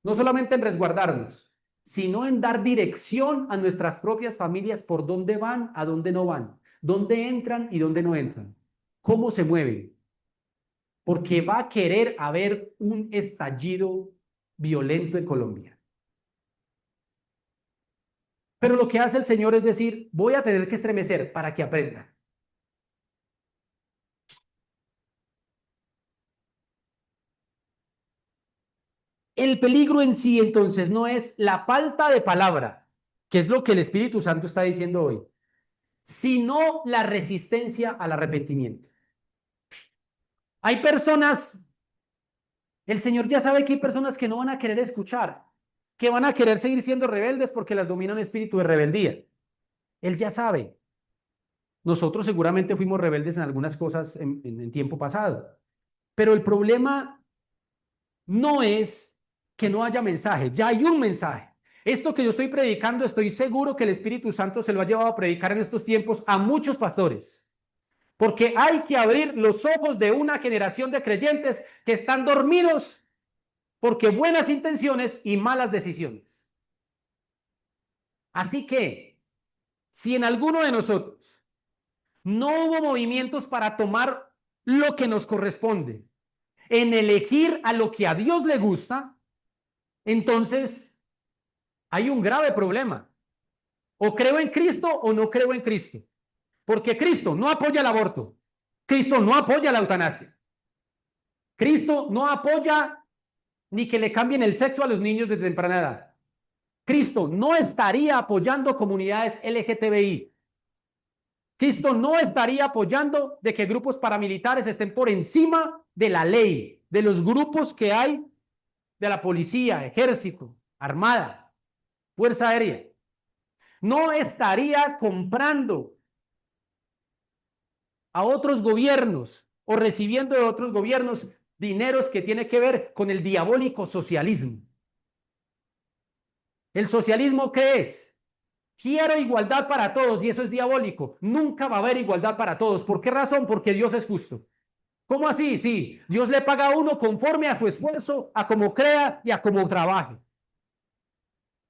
no solamente en resguardarnos, sino en dar dirección a nuestras propias familias por dónde van, a dónde no van, dónde entran y dónde no entran, cómo se mueven, porque va a querer haber un estallido violento en Colombia. Pero lo que hace el Señor es decir, voy a tener que estremecer para que aprenda. El peligro en sí, entonces, no es la falta de palabra, que es lo que el Espíritu Santo está diciendo hoy, sino la resistencia al arrepentimiento. Hay personas, el Señor ya sabe que hay personas que no van a querer escuchar, que van a querer seguir siendo rebeldes porque las domina un espíritu de rebeldía. Él ya sabe. Nosotros seguramente fuimos rebeldes en algunas cosas en tiempo pasado, pero el problema no es que no haya mensaje, ya hay un mensaje. Esto que yo estoy predicando, estoy seguro que el Espíritu Santo se lo ha llevado a predicar en estos tiempos a muchos pastores, porque hay que abrir los ojos de una generación de creyentes que están dormidos porque buenas intenciones y malas decisiones. Así que, si en alguno de nosotros no hubo movimientos para tomar lo que nos corresponde, en elegir a lo que a Dios le gusta, entonces hay un grave problema. O creo en Cristo o no creo en Cristo. Porque Cristo no apoya el aborto. Cristo no apoya la eutanasia. Cristo no apoya ni que le cambien el sexo a los niños de temprana edad. Cristo no estaría apoyando comunidades LGTBI. Cristo no estaría apoyando de que grupos paramilitares estén por encima de la ley, de los grupos que hay de la policía, ejército, armada, fuerza aérea. No estaría comprando a otros gobiernos o recibiendo de otros gobiernos dineros que tiene que ver con el diabólico socialismo. ¿El socialismo qué es? Quiero igualdad para todos y eso es diabólico. Nunca va a haber igualdad para todos. ¿Por qué razón? Porque Dios es justo. ¿Cómo así? Sí, Dios le paga a uno conforme a su esfuerzo, a cómo crea y a cómo trabaje.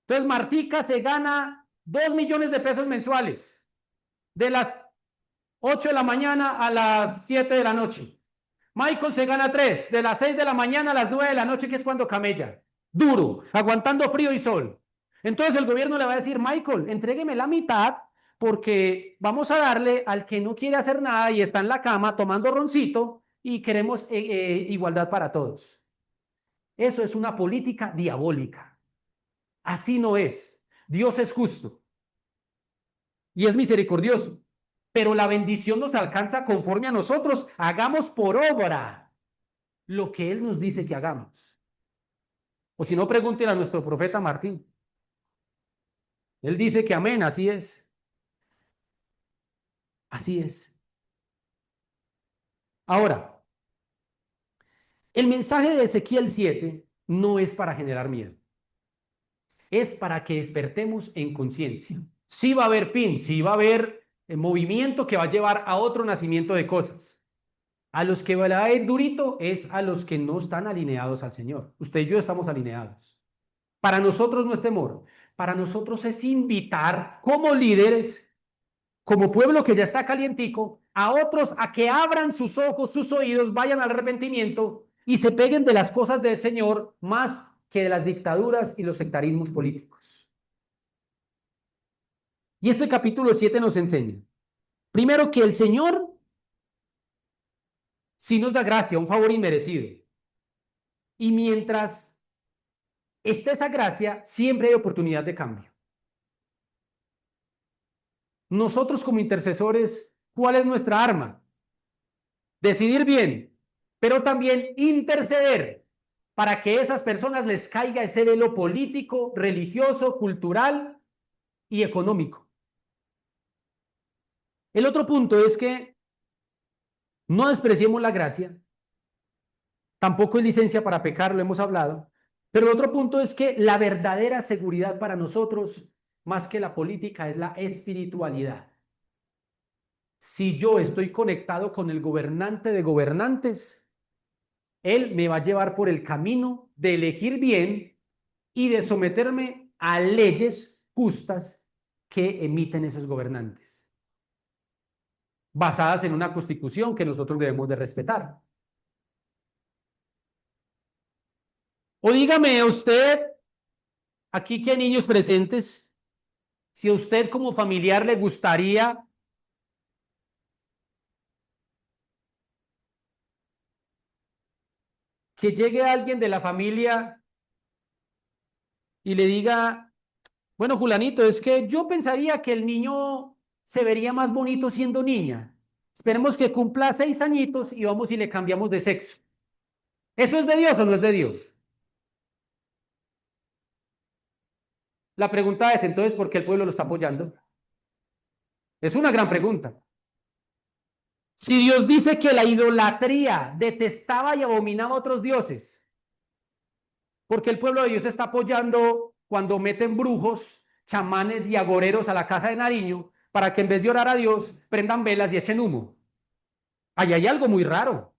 Entonces, Martica se gana 2 millones de pesos mensuales, de las 8 de la mañana a las 7 de la noche. Michael se gana 3, de las 6 de la mañana a las 9 de la noche, que es cuando camella. Duro, aguantando frío y sol. Entonces el gobierno le va a decir, Michael, entrégueme la mitad porque vamos a darle al que no quiere hacer nada y está en la cama tomando roncito y queremos igualdad para todos. Eso es una política diabólica. Así no es. Dios es justo y es misericordioso, pero la bendición nos alcanza conforme a nosotros. Hagamos por obra lo que Él nos dice que hagamos. O si no, pregúntenle a nuestro profeta Martín. Él dice que amén, así es. Así es. Ahora, el mensaje de Ezequiel 7 no es para generar miedo. Es para que despertemos en conciencia. Sí va a haber fin, sí va a haber movimiento que va a llevar a otro nacimiento de cosas. A los que va a ir durito es a los que no están alineados al Señor. Usted y yo estamos alineados. Para nosotros no es temor. Para nosotros es invitar como líderes, como pueblo que ya está calientico, a otros a que abran sus ojos, sus oídos, vayan al arrepentimiento y se peguen de las cosas del Señor más que de las dictaduras y los sectarismos políticos. Y este capítulo 7 nos enseña, primero, que el Señor sí nos da gracia, un favor inmerecido. Y mientras esté esa gracia, siempre hay oportunidad de cambio. Nosotros como intercesores, ¿cuál es nuestra arma? Decidir bien, pero también interceder para que a esas personas les caiga ese velo político, religioso, cultural y económico. El otro punto es que no despreciemos la gracia, tampoco hay licencia para pecar, lo hemos hablado, pero el otro punto es que la verdadera seguridad para nosotros, más que la política, es la espiritualidad. Si yo estoy conectado con el gobernante de gobernantes, él me va a llevar por el camino de elegir bien y de someterme a leyes justas que emiten esos gobernantes, basadas en una constitución que nosotros debemos de respetar. O dígame usted, aquí que hay niños presentes, si a usted como familiar le gustaría que llegue alguien de la familia y le diga, bueno, Julanito, es que yo pensaría que el niño se vería más bonito siendo niña. Esperemos que cumpla 6 añitos y vamos y le cambiamos de sexo. ¿Eso es de Dios o no es de Dios? La pregunta es entonces, ¿por qué el pueblo lo está apoyando? Es una gran pregunta. Si Dios dice que la idolatría detestaba y abominaba a otros dioses, ¿por qué el pueblo de Dios está apoyando cuando meten brujos, chamanes y agoreros a la casa de Nariño para que en vez de orar a Dios prendan velas y echen humo? Ahí hay algo muy raro.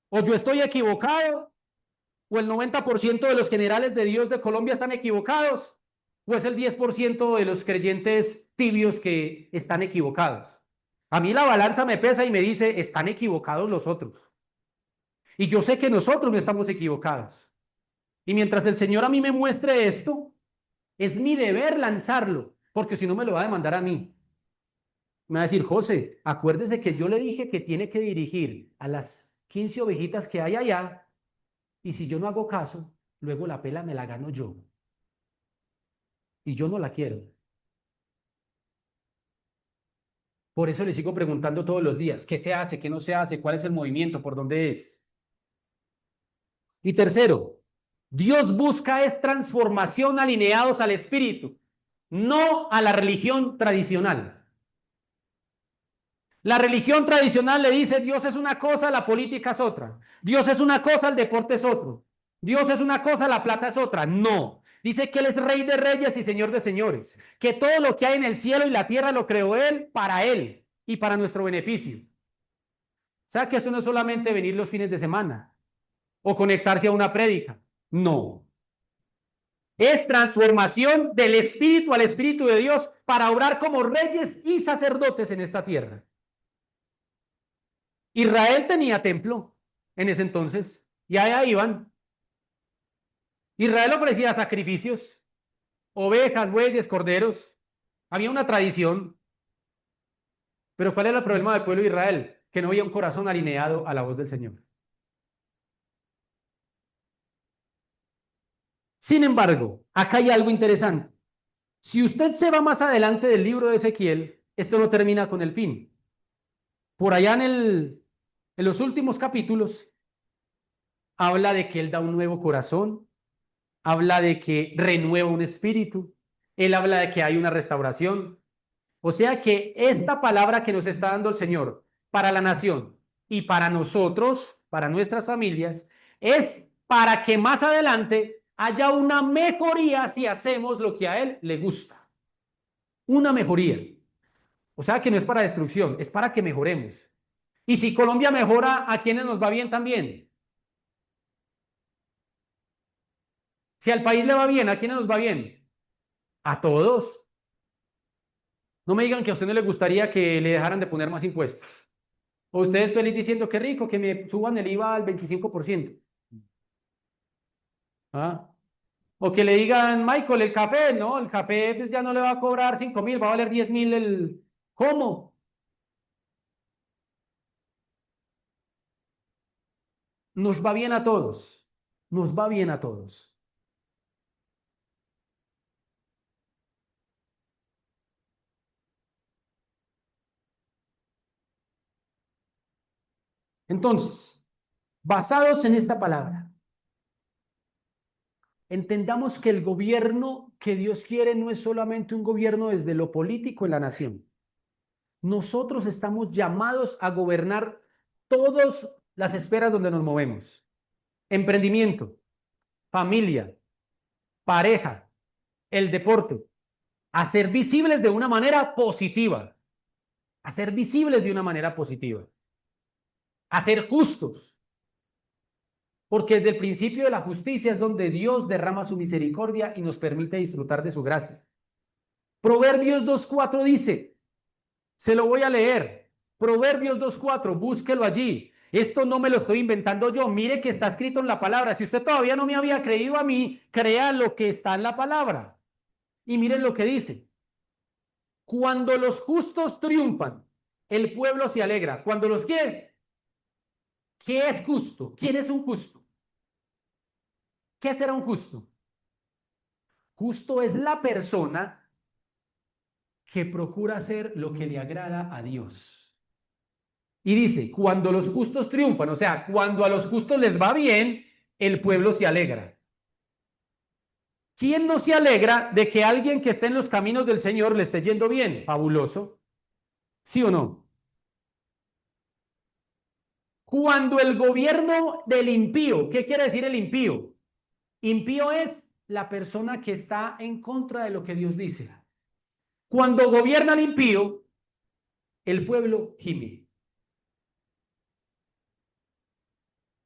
O yo estoy equivocado, o el 90% de los generales de Dios de Colombia están equivocados, o es el 10% de los creyentes tibios que están equivocados. A mí la balanza me pesa y me dice, están equivocados los otros. Y yo sé que nosotros no estamos equivocados. Y mientras el Señor a mí me muestre esto, es mi deber lanzarlo, porque si no me lo va a demandar a mí. Me va a decir, José, acuérdese que yo le dije que tiene que dirigir a las 15 ovejitas que hay allá, y si yo no hago caso, luego la pela me la gano yo. Y yo no la quiero. Por eso le sigo preguntando todos los días, ¿qué se hace? ¿Qué no se hace? ¿Cuál es el movimiento? ¿Por dónde es? Y tercero, Dios busca es transformación alineados al espíritu, no a la religión tradicional. La religión tradicional le dice Dios es una cosa, la política es otra. Dios es una cosa, el deporte es otro. Dios es una cosa, la plata es otra. No. Dice que Él es rey de reyes y señor de señores. Que todo lo que hay en el cielo y la tierra lo creó Él y para nuestro beneficio. O sea que esto no es solamente venir los fines de semana o conectarse a una prédica. No. Es transformación del espíritu al espíritu de Dios para obrar como reyes y sacerdotes en esta tierra. Israel tenía templo en ese entonces y allá iban. Israel ofrecía sacrificios, ovejas, bueyes, corderos. Había una tradición. Pero ¿cuál era el problema del pueblo de Israel? Que no había un corazón alineado a la voz del Señor. Sin embargo, acá hay algo interesante. Si usted se va más adelante del libro de Ezequiel, esto no termina con el fin. Por allá en los últimos capítulos, habla de que Él da un nuevo corazón, habla de que renueva un espíritu, Él habla de que hay una restauración. O sea que esta palabra que nos está dando el Señor para la nación y para nosotros, para nuestras familias, es para que más adelante haya una mejoría si hacemos lo que a Él le gusta. Una mejoría. O sea que no es para destrucción, es para que mejoremos. Y si Colombia mejora, ¿a quiénes nos va bien también? Si al país le va bien, ¿a quiénes nos va bien? A todos. No me digan que a usted no le gustaría que le dejaran de poner más impuestos. O usted es feliz diciendo que rico, que me suban el IVA al 25%. ¿Ah? O que le digan, Michael, el café, no, el café pues ya no le va a cobrar 5.000, va a valer 10.000 el... ¿Cómo? Nos va bien a todos. Nos va bien a todos. Entonces, basados en esta palabra, entendamos que el gobierno que Dios quiere no es solamente un gobierno desde lo político en la nación. Nosotros estamos llamados a gobernar todas las esferas donde nos movemos. Emprendimiento, familia, pareja, el deporte, a ser visibles de una manera positiva. a ser visibles de una manera positiva, a ser justos, porque desde el principio de la justicia es donde Dios derrama su misericordia y nos permite disfrutar de su gracia. Proverbios 2:4 dice, se lo voy a leer, Proverbios 2:4, búsquelo allí. Esto no me lo estoy inventando yo, mire que está escrito en la palabra. Si usted todavía no me había creído a mí, crea lo que está en la palabra. Y miren lo que dice. Cuando los justos triunfan, el pueblo se alegra. Cuando los quiere, ¿qué es justo? ¿Quién es un justo? ¿Qué será un justo? Justo es la persona que procura hacer lo que le agrada a Dios. Y dice, cuando los justos triunfan, o sea, cuando a los justos les va bien, el pueblo se alegra. ¿Quién no se alegra de que alguien que esté en los caminos del Señor le esté yendo bien? Fabuloso. ¿Sí o no? Cuando el gobierno del impío, ¿qué quiere decir el impío? Impío es la persona que está en contra de lo que Dios dice. Cuando gobierna el impío, el pueblo gime.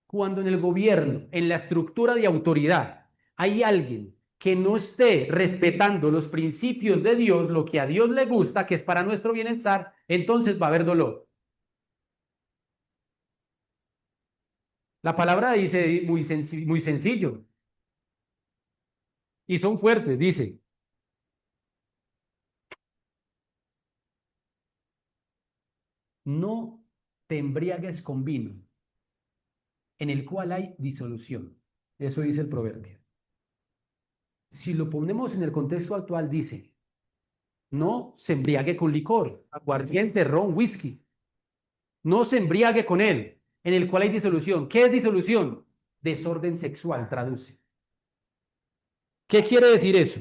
Cuando en el gobierno, en la estructura de autoridad, hay alguien que no esté respetando los principios de Dios, lo que a Dios le gusta, que es para nuestro bienestar, entonces va a haber dolor. La palabra dice muy sencillo y son fuertes, dice, no te embriagues con vino, en el cual hay disolución. Eso dice el proverbio. Si lo ponemos en el contexto actual, dice, no se embriague con licor, aguardiente, ron, whisky. No se embriague con él, en el cual hay disolución. ¿Qué es disolución? Desorden sexual, traduce. ¿Qué quiere decir eso?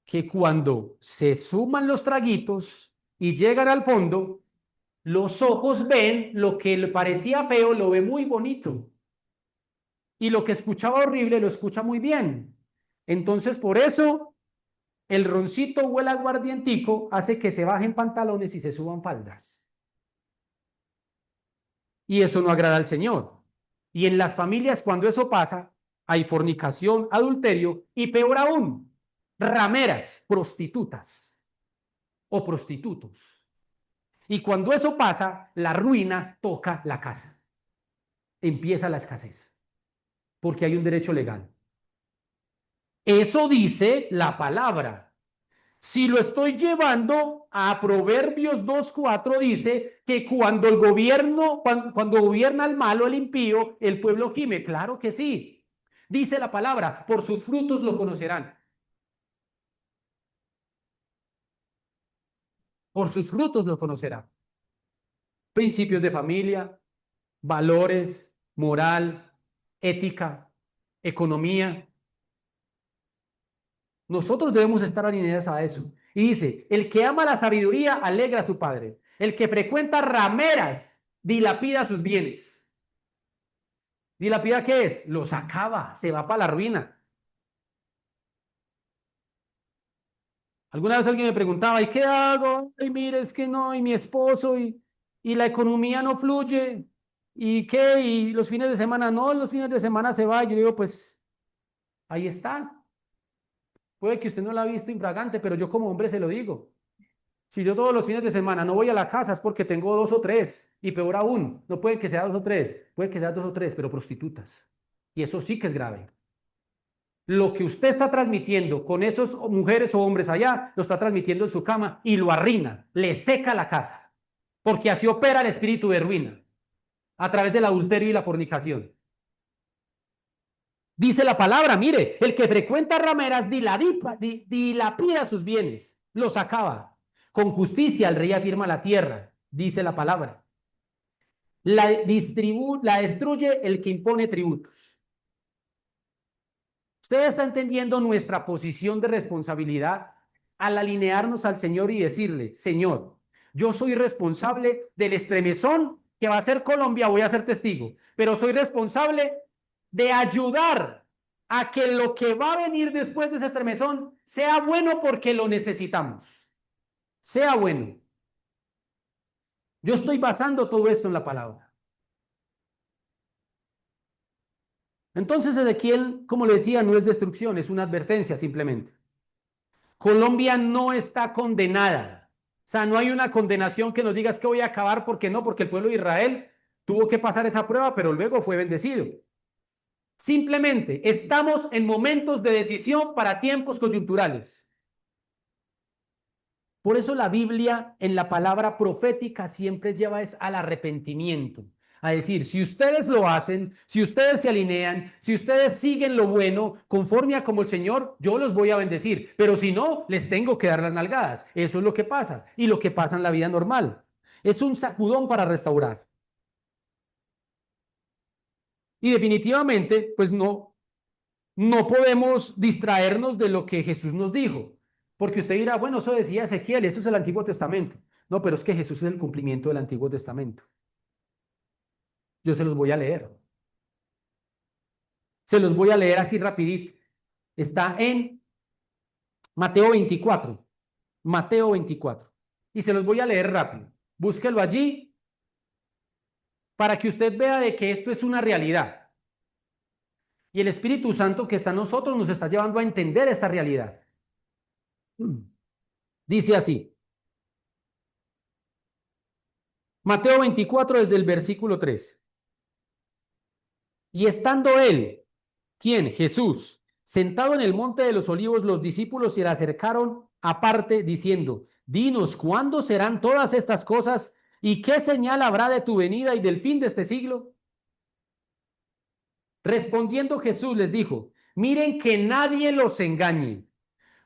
Que cuando se suman los traguitos y llegan al fondo, los ojos ven lo que le parecía feo, lo ve muy bonito. Y lo que escuchaba horrible, lo escucha muy bien. Entonces, por eso, el roncito o el aguardientico hace que se bajen pantalones y se suban faldas. Y eso no agrada al Señor. Y en las familias, cuando eso pasa, hay fornicación, adulterio y peor aún, rameras, prostitutas o prostitutos. Y cuando eso pasa, la ruina toca la casa. Empieza la escasez, porque hay un derecho legal. Eso dice la palabra. Si lo estoy llevando a Proverbios 2:4, dice que cuando el gobierno, cuando gobierna el malo, el impío, el pueblo gime. Claro que sí. Dice la palabra, por sus frutos lo conocerán. Por sus frutos lo conocerán. Principios de familia, valores, moral, ética, economía. Nosotros debemos estar alineados a eso. Y dice, el que ama la sabiduría alegra a su padre. El que frecuenta rameras dilapida sus bienes. ¿Dilapida qué es? Los acaba, se va para la ruina. Alguna vez alguien me preguntaba, ¿y qué hago? Y mire, es que no, y mi esposo, y la economía no fluye. ¿Y qué? Y los fines de semana no, los fines de semana se va. Y yo digo, pues ahí está. Puede que usted no la ha visto infragante, pero yo como hombre se lo digo. Si yo todos los fines de semana no voy a la casa es porque tengo dos o tres. Y peor aún, no puede que sea dos o tres, puede que sea dos o tres, pero prostitutas. Y eso sí que es grave. Lo que usted está transmitiendo con esas mujeres o hombres allá, lo está transmitiendo en su cama y lo arruina, le seca la casa. Porque así opera el espíritu de ruina, a través del adulterio y la fornicación. Dice la palabra, mire, el que frecuenta rameras dilapida sus bienes, los acaba. Con justicia el rey afirma la tierra, dice la palabra. La destruye el que impone tributos. Usted está entendiendo nuestra posición de responsabilidad al alinearnos al Señor y decirle, Señor, yo soy responsable del estremezón que va a ser Colombia, voy a ser testigo, pero soy responsable de ayudar a que lo que va a venir después de ese estremezón sea bueno porque lo necesitamos. Sea bueno. Yo estoy basando todo esto en la palabra. Entonces Ezequiel, como le decía, no es destrucción, es una advertencia simplemente. Colombia no está condenada. O sea, no hay una condenación que nos digas que voy a acabar, porque no, porque el pueblo de Israel tuvo que pasar esa prueba, pero luego fue bendecido. Simplemente estamos en momentos de decisión para tiempos coyunturales. Por eso la Biblia en la palabra profética siempre lleva es al arrepentimiento. A decir, si ustedes lo hacen, si ustedes se alinean, si ustedes siguen lo bueno, conforme a como el Señor, yo los voy a bendecir. Pero si no, les tengo que dar las nalgadas. Eso es lo que pasa. Y lo que pasa en la vida normal. Es un sacudón para restaurar. Y definitivamente, pues no podemos distraernos de lo que Jesús nos dijo. Porque usted dirá, bueno, eso decía Ezequiel, eso es el Antiguo Testamento. No, pero es que Jesús es el cumplimiento del Antiguo Testamento. Yo se los voy a leer. Se los voy a leer así rapidito. Está en Mateo 24. Mateo 24. Y se los voy a leer rápido. Búsquelo allí para que usted vea de que esto es una realidad. Y el Espíritu Santo que está en nosotros nos está llevando a entender esta realidad. Dice así. Mateo 24 desde el versículo 3. Y estando él, ¿quién? Jesús, sentado en el monte de los olivos, los discípulos se le acercaron aparte diciendo, dinos, ¿cuándo serán todas estas cosas? ¿Y qué señal habrá de tu venida y del fin de este siglo? Respondiendo Jesús les dijo, miren que nadie los engañe,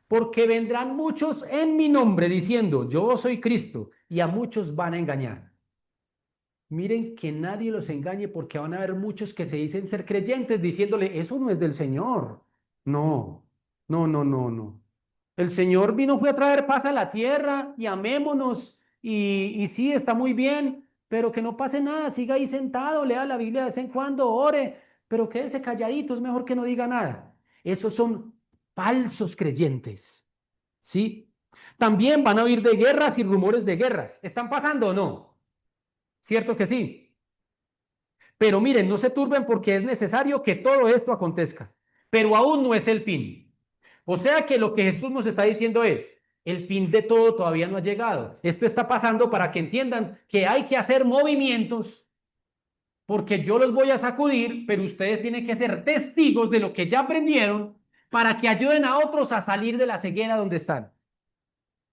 porque vendrán muchos en mi nombre diciendo, yo soy Cristo, y a muchos van a engañar. Miren que nadie los engañe porque van a haber muchos que se dicen ser creyentes diciéndole, eso no es del Señor. No, no. El Señor vino, fue a traer paz a la tierra y amémonos. Y sí, está muy bien, pero que no pase nada, siga ahí sentado, lea la Biblia de vez en cuando, ore, pero quédese calladito, es mejor que no diga nada. Esos son falsos creyentes, ¿sí? También van a oír de guerras y rumores de guerras. ¿Están pasando o no? ¿Cierto que sí? Pero miren, no se turben porque es necesario que todo esto acontezca, pero aún no es el fin. O sea que lo que Jesús nos está diciendo es, el fin de todo todavía no ha llegado. Esto está pasando para que entiendan que hay que hacer movimientos porque yo los voy a sacudir, pero ustedes tienen que ser testigos de lo que ya aprendieron para que ayuden a otros a salir de la ceguera donde están.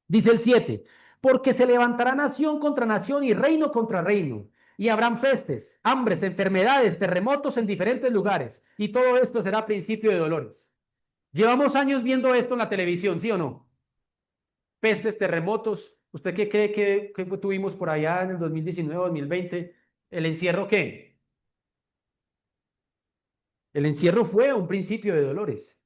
Dice el 7, porque se levantará nación contra nación y reino contra reino, y habrán pestes, hambres, enfermedades, terremotos en diferentes lugares, y todo esto será principio de dolores. Llevamos años viendo esto en la televisión, ¿sí o no? Pestes, terremotos. ¿Usted qué cree que tuvimos por allá en el 2019, 2020? ¿El encierro qué? El encierro fue un principio de dolores.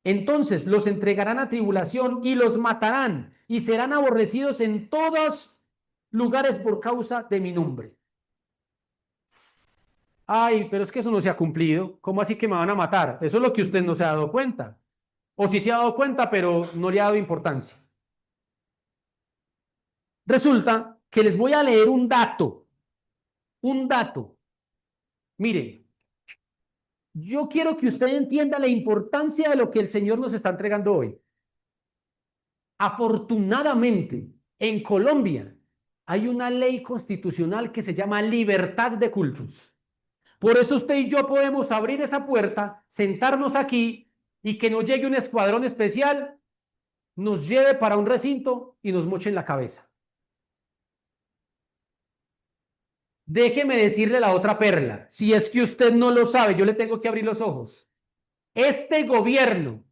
Entonces los entregarán a tribulación y los matarán y serán aborrecidos en todos lugares por causa de mi nombre. Ay, pero es que eso no se ha cumplido. ¿Cómo así que me van a matar? Eso es lo que usted no se ha dado cuenta. O sí se ha dado cuenta, pero no le ha dado importancia. Resulta que les voy a leer un dato. Un dato. Miren, yo quiero que usted entienda la importancia de lo que el Señor nos está entregando hoy. Afortunadamente, en Colombia hay una ley constitucional que se llama libertad de cultos. Por eso usted y yo podemos abrir esa puerta, sentarnos aquí y que nos llegue un escuadrón especial, nos lleve para un recinto y nos moche en la cabeza. Déjeme decirle la otra perla. Si es que usted no lo sabe, yo le tengo que abrir los ojos. Este gobierno,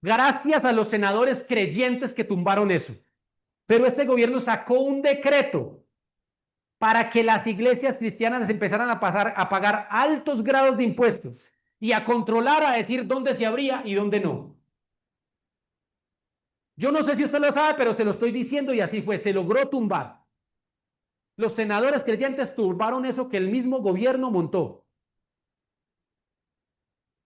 gracias a los senadores creyentes que tumbaron eso, pero este gobierno sacó un decreto para que las iglesias cristianas empezaran a pagar altos grados de impuestos y a controlar, a decir dónde se abría y dónde no. Yo no sé si usted lo sabe, pero se lo estoy diciendo y así fue, se logró tumbar. Los senadores creyentes tumbaron eso que el mismo gobierno montó.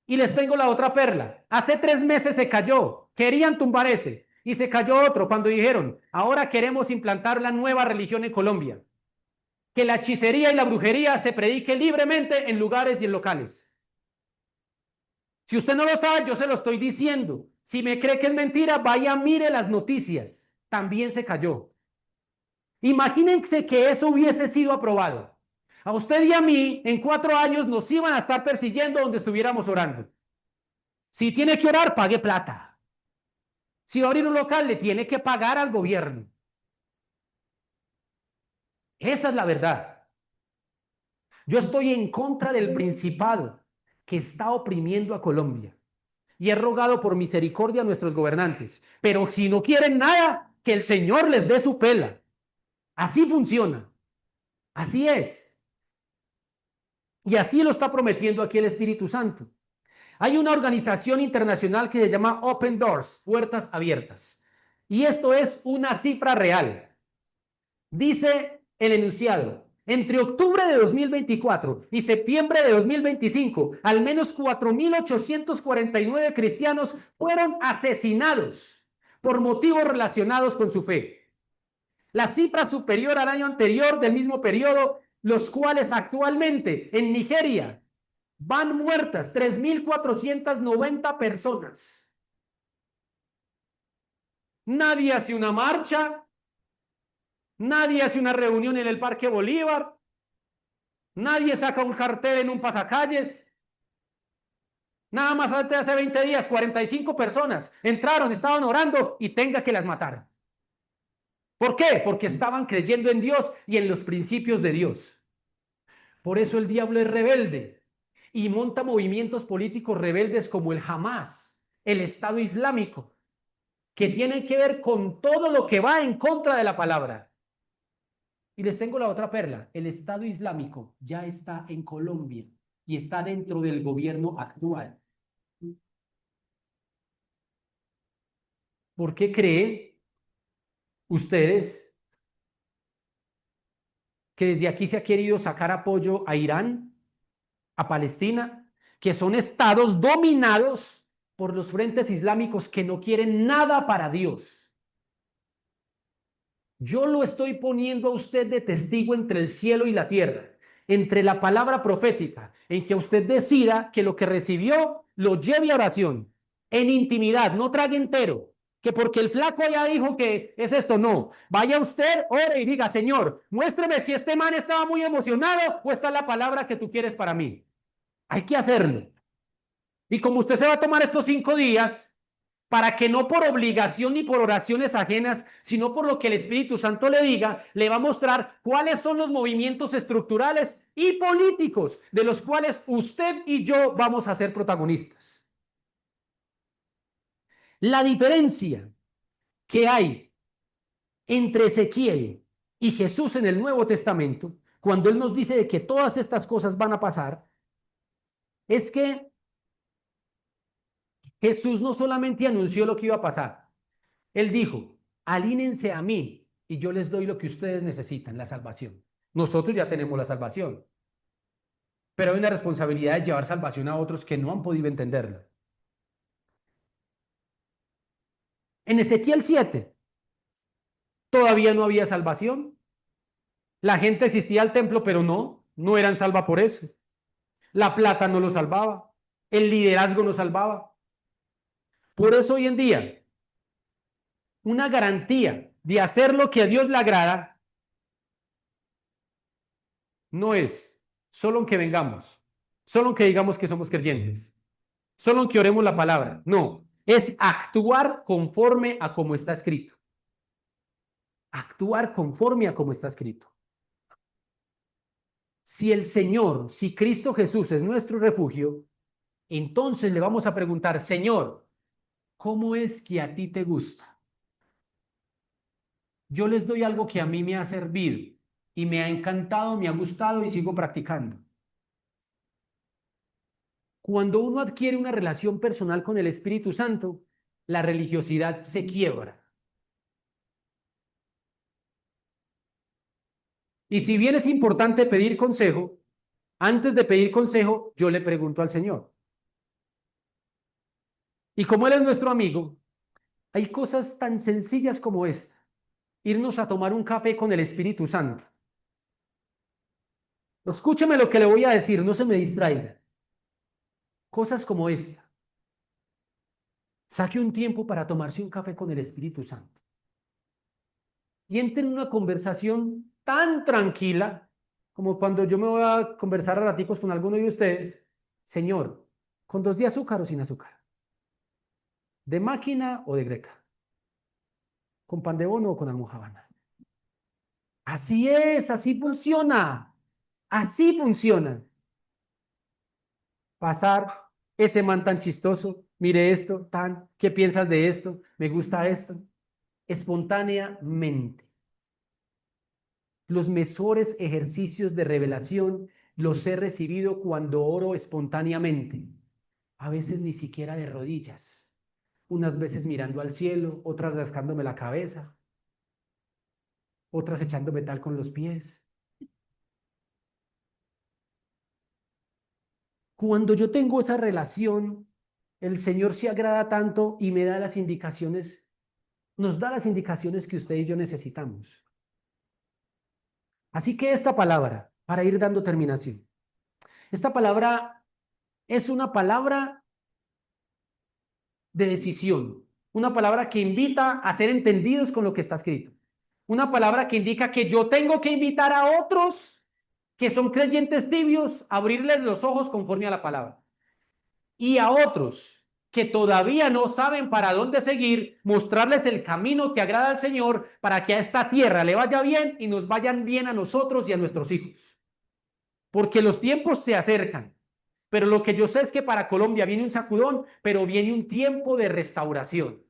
Y les tengo la otra perla. Hace 3 meses se cayó. Querían tumbar ese. Y se cayó otro cuando dijeron, ahora queremos implantar la nueva religión en Colombia, que la hechicería y la brujería se predique libremente en lugares y en locales. Si usted no lo sabe, yo se lo estoy diciendo. Si me cree que es mentira, vaya, mire las noticias. También se cayó. Imagínense que eso hubiese sido aprobado. A usted y a mí, en 4 años, nos iban a estar persiguiendo donde estuviéramos orando. Si tiene que orar, pague plata. Si va a abrir un local, le tiene que pagar al gobierno. Esa es la verdad. Yo estoy en contra del principado que está oprimiendo a Colombia. Y he rogado por misericordia a nuestros gobernantes. Pero si no quieren nada, que el Señor les dé su pela. Así funciona. Así es. Y así lo está prometiendo aquí el Espíritu Santo. Hay una organización internacional que se llama Open Doors, Puertas Abiertas. Y esto es una cifra real. Dice el enunciado, entre octubre de 2024 y septiembre de 2025, al menos 4.849 cristianos fueron asesinados por motivos relacionados con su fe. La cifra superior al año anterior del mismo periodo, los cuales actualmente en Nigeria van muertas 3.490 personas. Nadie hace una marcha, nadie hace una reunión en el Parque Bolívar, nadie saca un cartel en un pasacalles. Nada más antes de hace 20 días, 45 personas entraron, estaban orando y tenga que las matar. ¿Por qué? Porque estaban creyendo en Dios y en los principios de Dios. Por eso el diablo es rebelde y monta movimientos políticos rebeldes como el Hamas, el Estado Islámico, que tienen que ver con todo lo que va en contra de la palabra. Y les tengo la otra perla. El Estado Islámico ya está en Colombia y está dentro del gobierno actual. ¿Por qué creen ustedes que desde aquí se ha querido sacar apoyo a Irán, a Palestina, que son estados dominados por los frentes islámicos que no quieren nada para Dios? Yo lo estoy poniendo a usted de testigo entre el cielo y la tierra, entre la palabra profética, en que usted decida que lo que recibió lo lleve a oración, en intimidad, no trague entero, que porque el flaco ya dijo que es esto, no. Vaya usted, ore y diga, Señor, muéstrame si este man estaba muy emocionado o esta es la palabra que tú quieres para mí. Hay que hacerlo. Y como usted se va a tomar estos 5 días, para que no por obligación ni por oraciones ajenas, sino por lo que el Espíritu Santo le diga, le va a mostrar cuáles son los movimientos estructurales y políticos de los cuales usted y yo vamos a ser protagonistas. La diferencia que hay entre Ezequiel y Jesús en el Nuevo Testamento, cuando Él nos dice de que todas estas cosas van a pasar, es que Jesús no solamente anunció lo que iba a pasar, Él dijo, alínense a mí y yo les doy lo que ustedes necesitan, la salvación. Nosotros ya tenemos la salvación, pero hay una responsabilidad de llevar salvación a otros que no han podido entenderla. En Ezequiel 7 todavía no había salvación. La gente asistía al templo, pero no eran salva por eso. La plata no lo salvaba, el liderazgo no salvaba. Por eso hoy en día, una garantía de hacer lo que a Dios le agrada no es solo en que vengamos, solo en que digamos que somos creyentes, solo en que oremos la palabra. No, es actuar conforme a como está escrito. Actuar conforme a como está escrito. Si el Señor, si Cristo Jesús es nuestro refugio, entonces le vamos a preguntar, Señor, ¿cómo es que a ti te gusta? Yo les doy algo que a mí me ha servido y me ha encantado, me ha gustado y sigo practicando. Cuando uno adquiere una relación personal con el Espíritu Santo, la religiosidad se quiebra. Y si bien es importante pedir consejo, antes de pedir consejo, yo le pregunto al Señor. Y como Él es nuestro amigo, Hay cosas tan sencillas como esta. Irnos a tomar un café con el Espíritu Santo. Escúcheme lo que le voy a decir, no se me distraiga. Cosas como esta. Saque un tiempo para tomarse un café con el Espíritu Santo. Y entre en una conversación tan tranquila como cuando yo me voy a conversar a raticos con alguno de ustedes. Señor, ¿con 2 de azúcar o sin azúcar? ¿De máquina o de greca? ¿Con pan de bono o con almojábana? Así es, así funciona. Así funciona. Pasar ese man tan chistoso, mire esto, ¿qué piensas de esto? ¿Me gusta esto? Espontáneamente. Los mejores ejercicios de revelación los he recibido cuando oro espontáneamente. A veces ni siquiera de rodillas. Unas veces mirando al cielo, otras rascándome la cabeza, otras echándome tal con los pies. Cuando yo tengo esa relación, el Señor se agrada tanto y me da las indicaciones, nos da las indicaciones que usted y yo necesitamos. Así que esta palabra, para ir dando terminación, esta palabra es una palabra de decisión, una palabra que invita a ser entendidos con lo que está escrito, una palabra que indica que yo tengo que invitar a otros que son creyentes tibios a abrirles los ojos conforme a la palabra, y a otros que todavía no saben para dónde seguir, mostrarles el camino que agrada al Señor para que a esta tierra le vaya bien y nos vayan bien a nosotros y a nuestros hijos. Porque los tiempos se acercan. Pero lo que yo sé es que para Colombia viene un sacudón, pero viene un tiempo de restauración,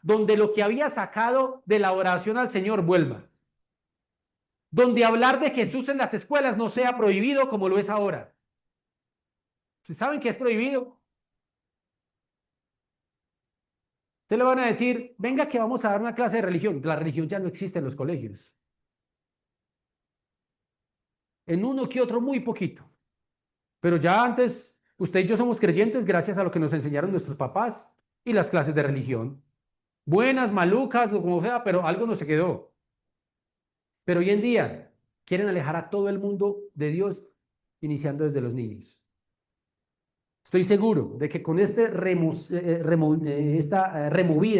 donde lo que había sacado de la oración al Señor vuelva. Donde hablar de Jesús en las escuelas no sea prohibido como lo es ahora. ¿Ustedes saben que es prohibido? Ustedes le van a decir, venga que vamos a dar una clase de religión. La religión ya no existe en los colegios. En uno que otro muy poquito. Pero ya antes, usted y yo somos creyentes gracias a lo que nos enseñaron nuestros papás y las clases de religión. Buenas, malucas o como sea, pero algo no se quedó. Pero hoy en día quieren alejar a todo el mundo de Dios, iniciando desde los niños. Estoy seguro de que con esta removida,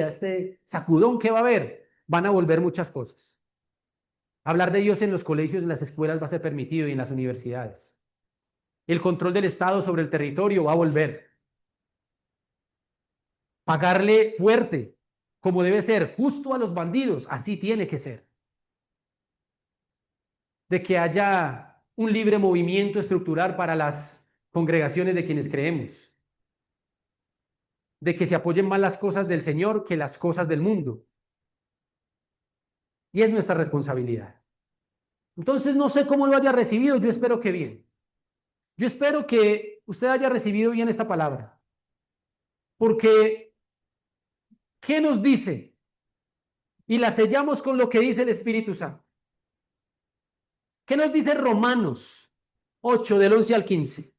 este sacudón que va a haber, van a volver muchas cosas. Hablar de Dios en los colegios, en las escuelas va a ser permitido y en las universidades. El control del Estado sobre el territorio va a volver. Pagarle fuerte, como debe ser, justo a los bandidos, así tiene que ser. De que haya un libre movimiento estructural para las congregaciones de quienes creemos. De que se apoyen más las cosas del Señor que las cosas del mundo. Y es nuestra responsabilidad. Entonces, no sé cómo lo haya recibido, yo espero que bien. Yo espero que usted haya recibido bien esta palabra. Porque, ¿qué nos dice? Y la sellamos con lo que dice el Espíritu Santo. ¿Qué nos dice Romanos 8, del 11 al 15?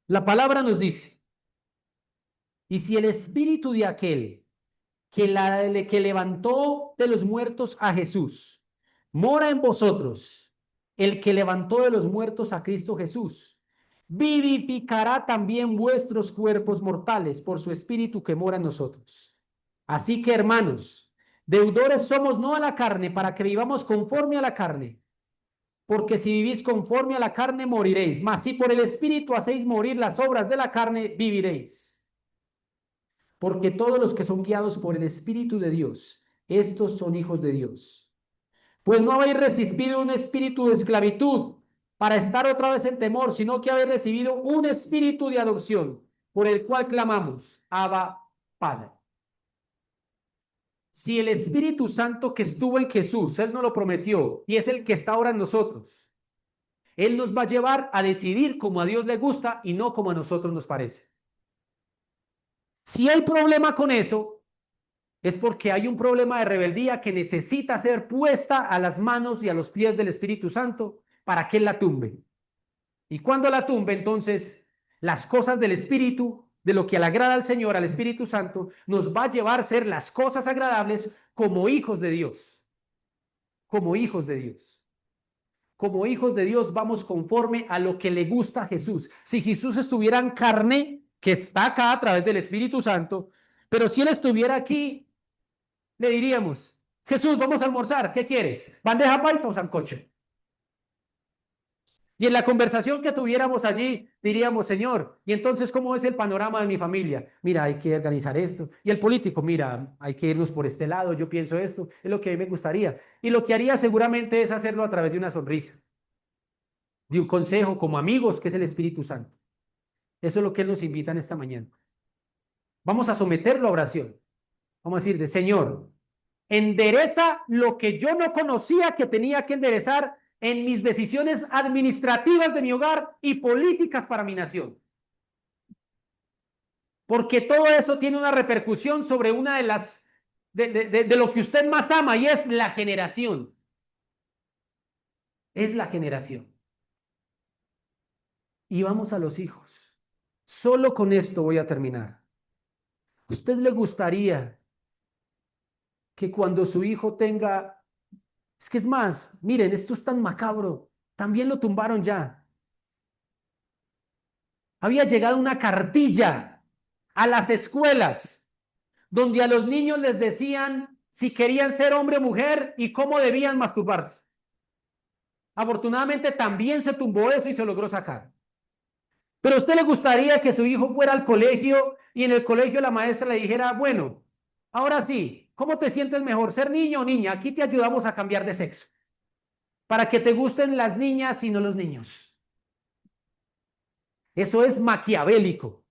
La palabra nos dice, y si el espíritu de aquel que levantó de los muertos a Jesús mora en vosotros, el que levantó de los muertos a Cristo Jesús, vivificará también vuestros cuerpos mortales por su espíritu que mora en nosotros. Así que, hermanos, deudores somos no a la carne para que vivamos conforme a la carne. Porque si vivís conforme a la carne, moriréis. Mas si por el Espíritu hacéis morir las obras de la carne, viviréis. Porque todos los que son guiados por el Espíritu de Dios, estos son hijos de Dios. Pues no habéis recibido un espíritu de esclavitud para estar otra vez en temor, sino que habéis recibido un espíritu de adopción, por el cual clamamos, Abba, Padre. Si el Espíritu Santo que estuvo en Jesús, Él nos lo prometió, y es el que está ahora en nosotros, Él nos va a llevar a decidir como a Dios le gusta y no como a nosotros nos parece. Si hay problema con eso, es porque hay un problema de rebeldía que necesita ser puesta a las manos y a los pies del Espíritu Santo para que Él la tumbe. Y cuando la tumbe, entonces las cosas del Espíritu de lo que le agrada al Señor, al Espíritu Santo, nos va a llevar a hacer las cosas agradables como hijos de Dios. Como hijos de Dios. Como hijos de Dios vamos conforme a lo que le gusta a Jesús. Si Jesús estuviera en carne, que está acá a través del Espíritu Santo, pero si Él estuviera aquí, le diríamos, Jesús, vamos a almorzar, ¿qué quieres? ¿Bandeja paisa o sancocho? Y en la conversación que tuviéramos allí, diríamos, Señor, ¿y entonces cómo es el panorama de mi familia? Mira, hay que organizar esto. Y el político, mira, hay que irnos por este lado, yo pienso esto, es lo que a mí me gustaría. Y lo que haría seguramente es hacerlo a través de una sonrisa, de un consejo como amigos, que es el Espíritu Santo. Eso es lo que Él nos invita en esta mañana. Vamos a someterlo a oración. Vamos a decir, Señor, endereza lo que yo no conocía que tenía que enderezar en mis decisiones administrativas de mi hogar y políticas para mi nación. Porque todo eso tiene una repercusión sobre una de las, de lo que usted más ama, y es la generación. Es la generación. Y vamos a los hijos. Solo con esto voy a terminar. ¿A usted le gustaría que cuando su hijo tenga, es que es más, miren, esto es tan macabro, también lo tumbaron ya? Había llegado una cartilla a las escuelas donde a los niños les decían si querían ser hombre o mujer y cómo debían masturbarse. Afortunadamente también se tumbó eso y se logró sacar. Pero a usted le gustaría que su hijo fuera al colegio y en el colegio la maestra le dijera, bueno, ahora sí, ¿cómo te sientes mejor, ser niño o niña? Aquí te ayudamos a cambiar de sexo para que te gusten las niñas y no los niños. Eso es maquiavélico.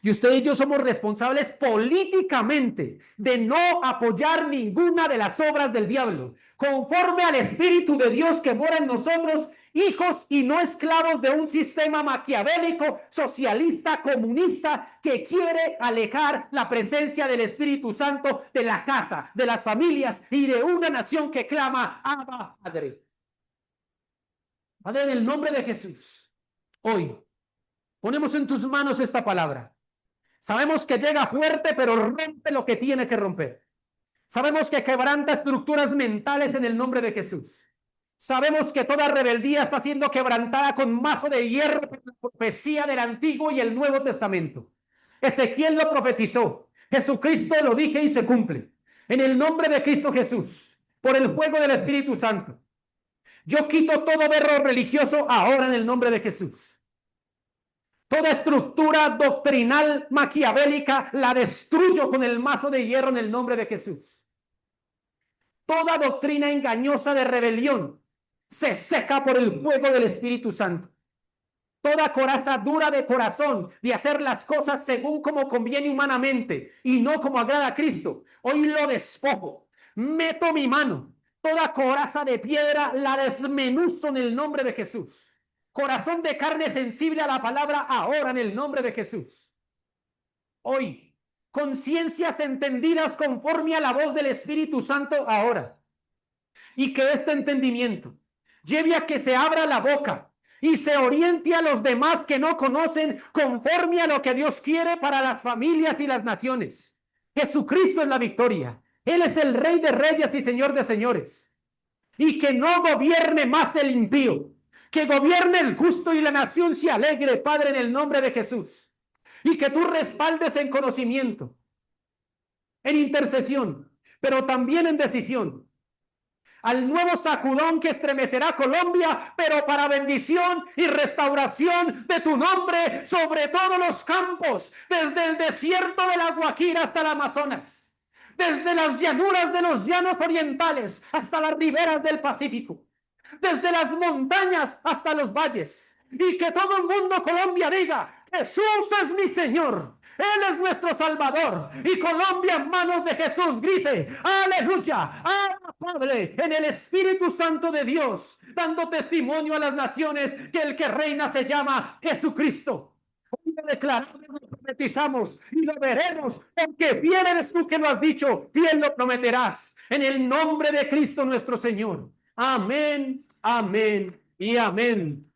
Y usted y yo somos responsables políticamente de no apoyar ninguna de las obras del diablo, conforme al Espíritu de Dios que mora en nosotros, hijos y no esclavos de un sistema maquiavélico, socialista, comunista, que quiere alejar la presencia del Espíritu Santo de la casa, de las familias y de una nación que clama, Abba, Padre. Padre, en el nombre de Jesús, hoy ponemos en tus manos esta palabra. Sabemos que llega fuerte, pero rompe lo que tiene que romper. Sabemos que quebranta estructuras mentales en el nombre de Jesús. Sabemos que toda rebeldía está siendo quebrantada con mazo de hierro por la profecía del Antiguo y el Nuevo Testamento. Ezequiel lo profetizó. Jesucristo lo dije y se cumple. En el nombre de Cristo Jesús, por el fuego del Espíritu Santo, yo quito todo berro religioso ahora en el nombre de Jesús. Toda estructura doctrinal maquiavélica la destruyo con el mazo de hierro en el nombre de Jesús. Toda doctrina engañosa de rebelión se seca por el fuego del Espíritu Santo. Toda coraza dura de corazón de hacer las cosas según como conviene humanamente y no como agrada a Cristo, hoy lo despojo. Meto mi mano. Toda coraza de piedra la desmenuzo en el nombre de Jesús. Corazón de carne sensible a la palabra ahora en el nombre de Jesús. Hoy, conciencias entendidas conforme a la voz del Espíritu Santo ahora. Y que este entendimiento lleve a que se abra la boca y se oriente a los demás que no conocen conforme a lo que Dios quiere para las familias y las naciones. Jesucristo es la victoria. Él es el Rey de Reyes y Señor de Señores. Y que no gobierne más el impío. Que gobierne el justo y la nación se alegre, Padre, en el nombre de Jesús. Y que tú respaldes en conocimiento, en intercesión, pero también en decisión, al nuevo sacudón que estremecerá Colombia, pero para bendición y restauración de tu nombre sobre todos los campos, desde el desierto de la Guajira hasta el Amazonas, desde las llanuras de los llanos orientales hasta las riberas del Pacífico, desde las montañas hasta los valles, y que todo el mundo Colombia diga, Jesús es mi Señor, Él es nuestro Salvador, y Colombia en manos de Jesús grite, aleluya, Padre, en el Espíritu Santo de Dios, dando testimonio a las naciones que el que reina se llama Jesucristo. Hoy lo declaramos, lo profetizamos y lo veremos, porque fiel eres tú que lo has dicho, fiel lo prometerás, en el nombre de Cristo nuestro Señor. Amén, amén y amén.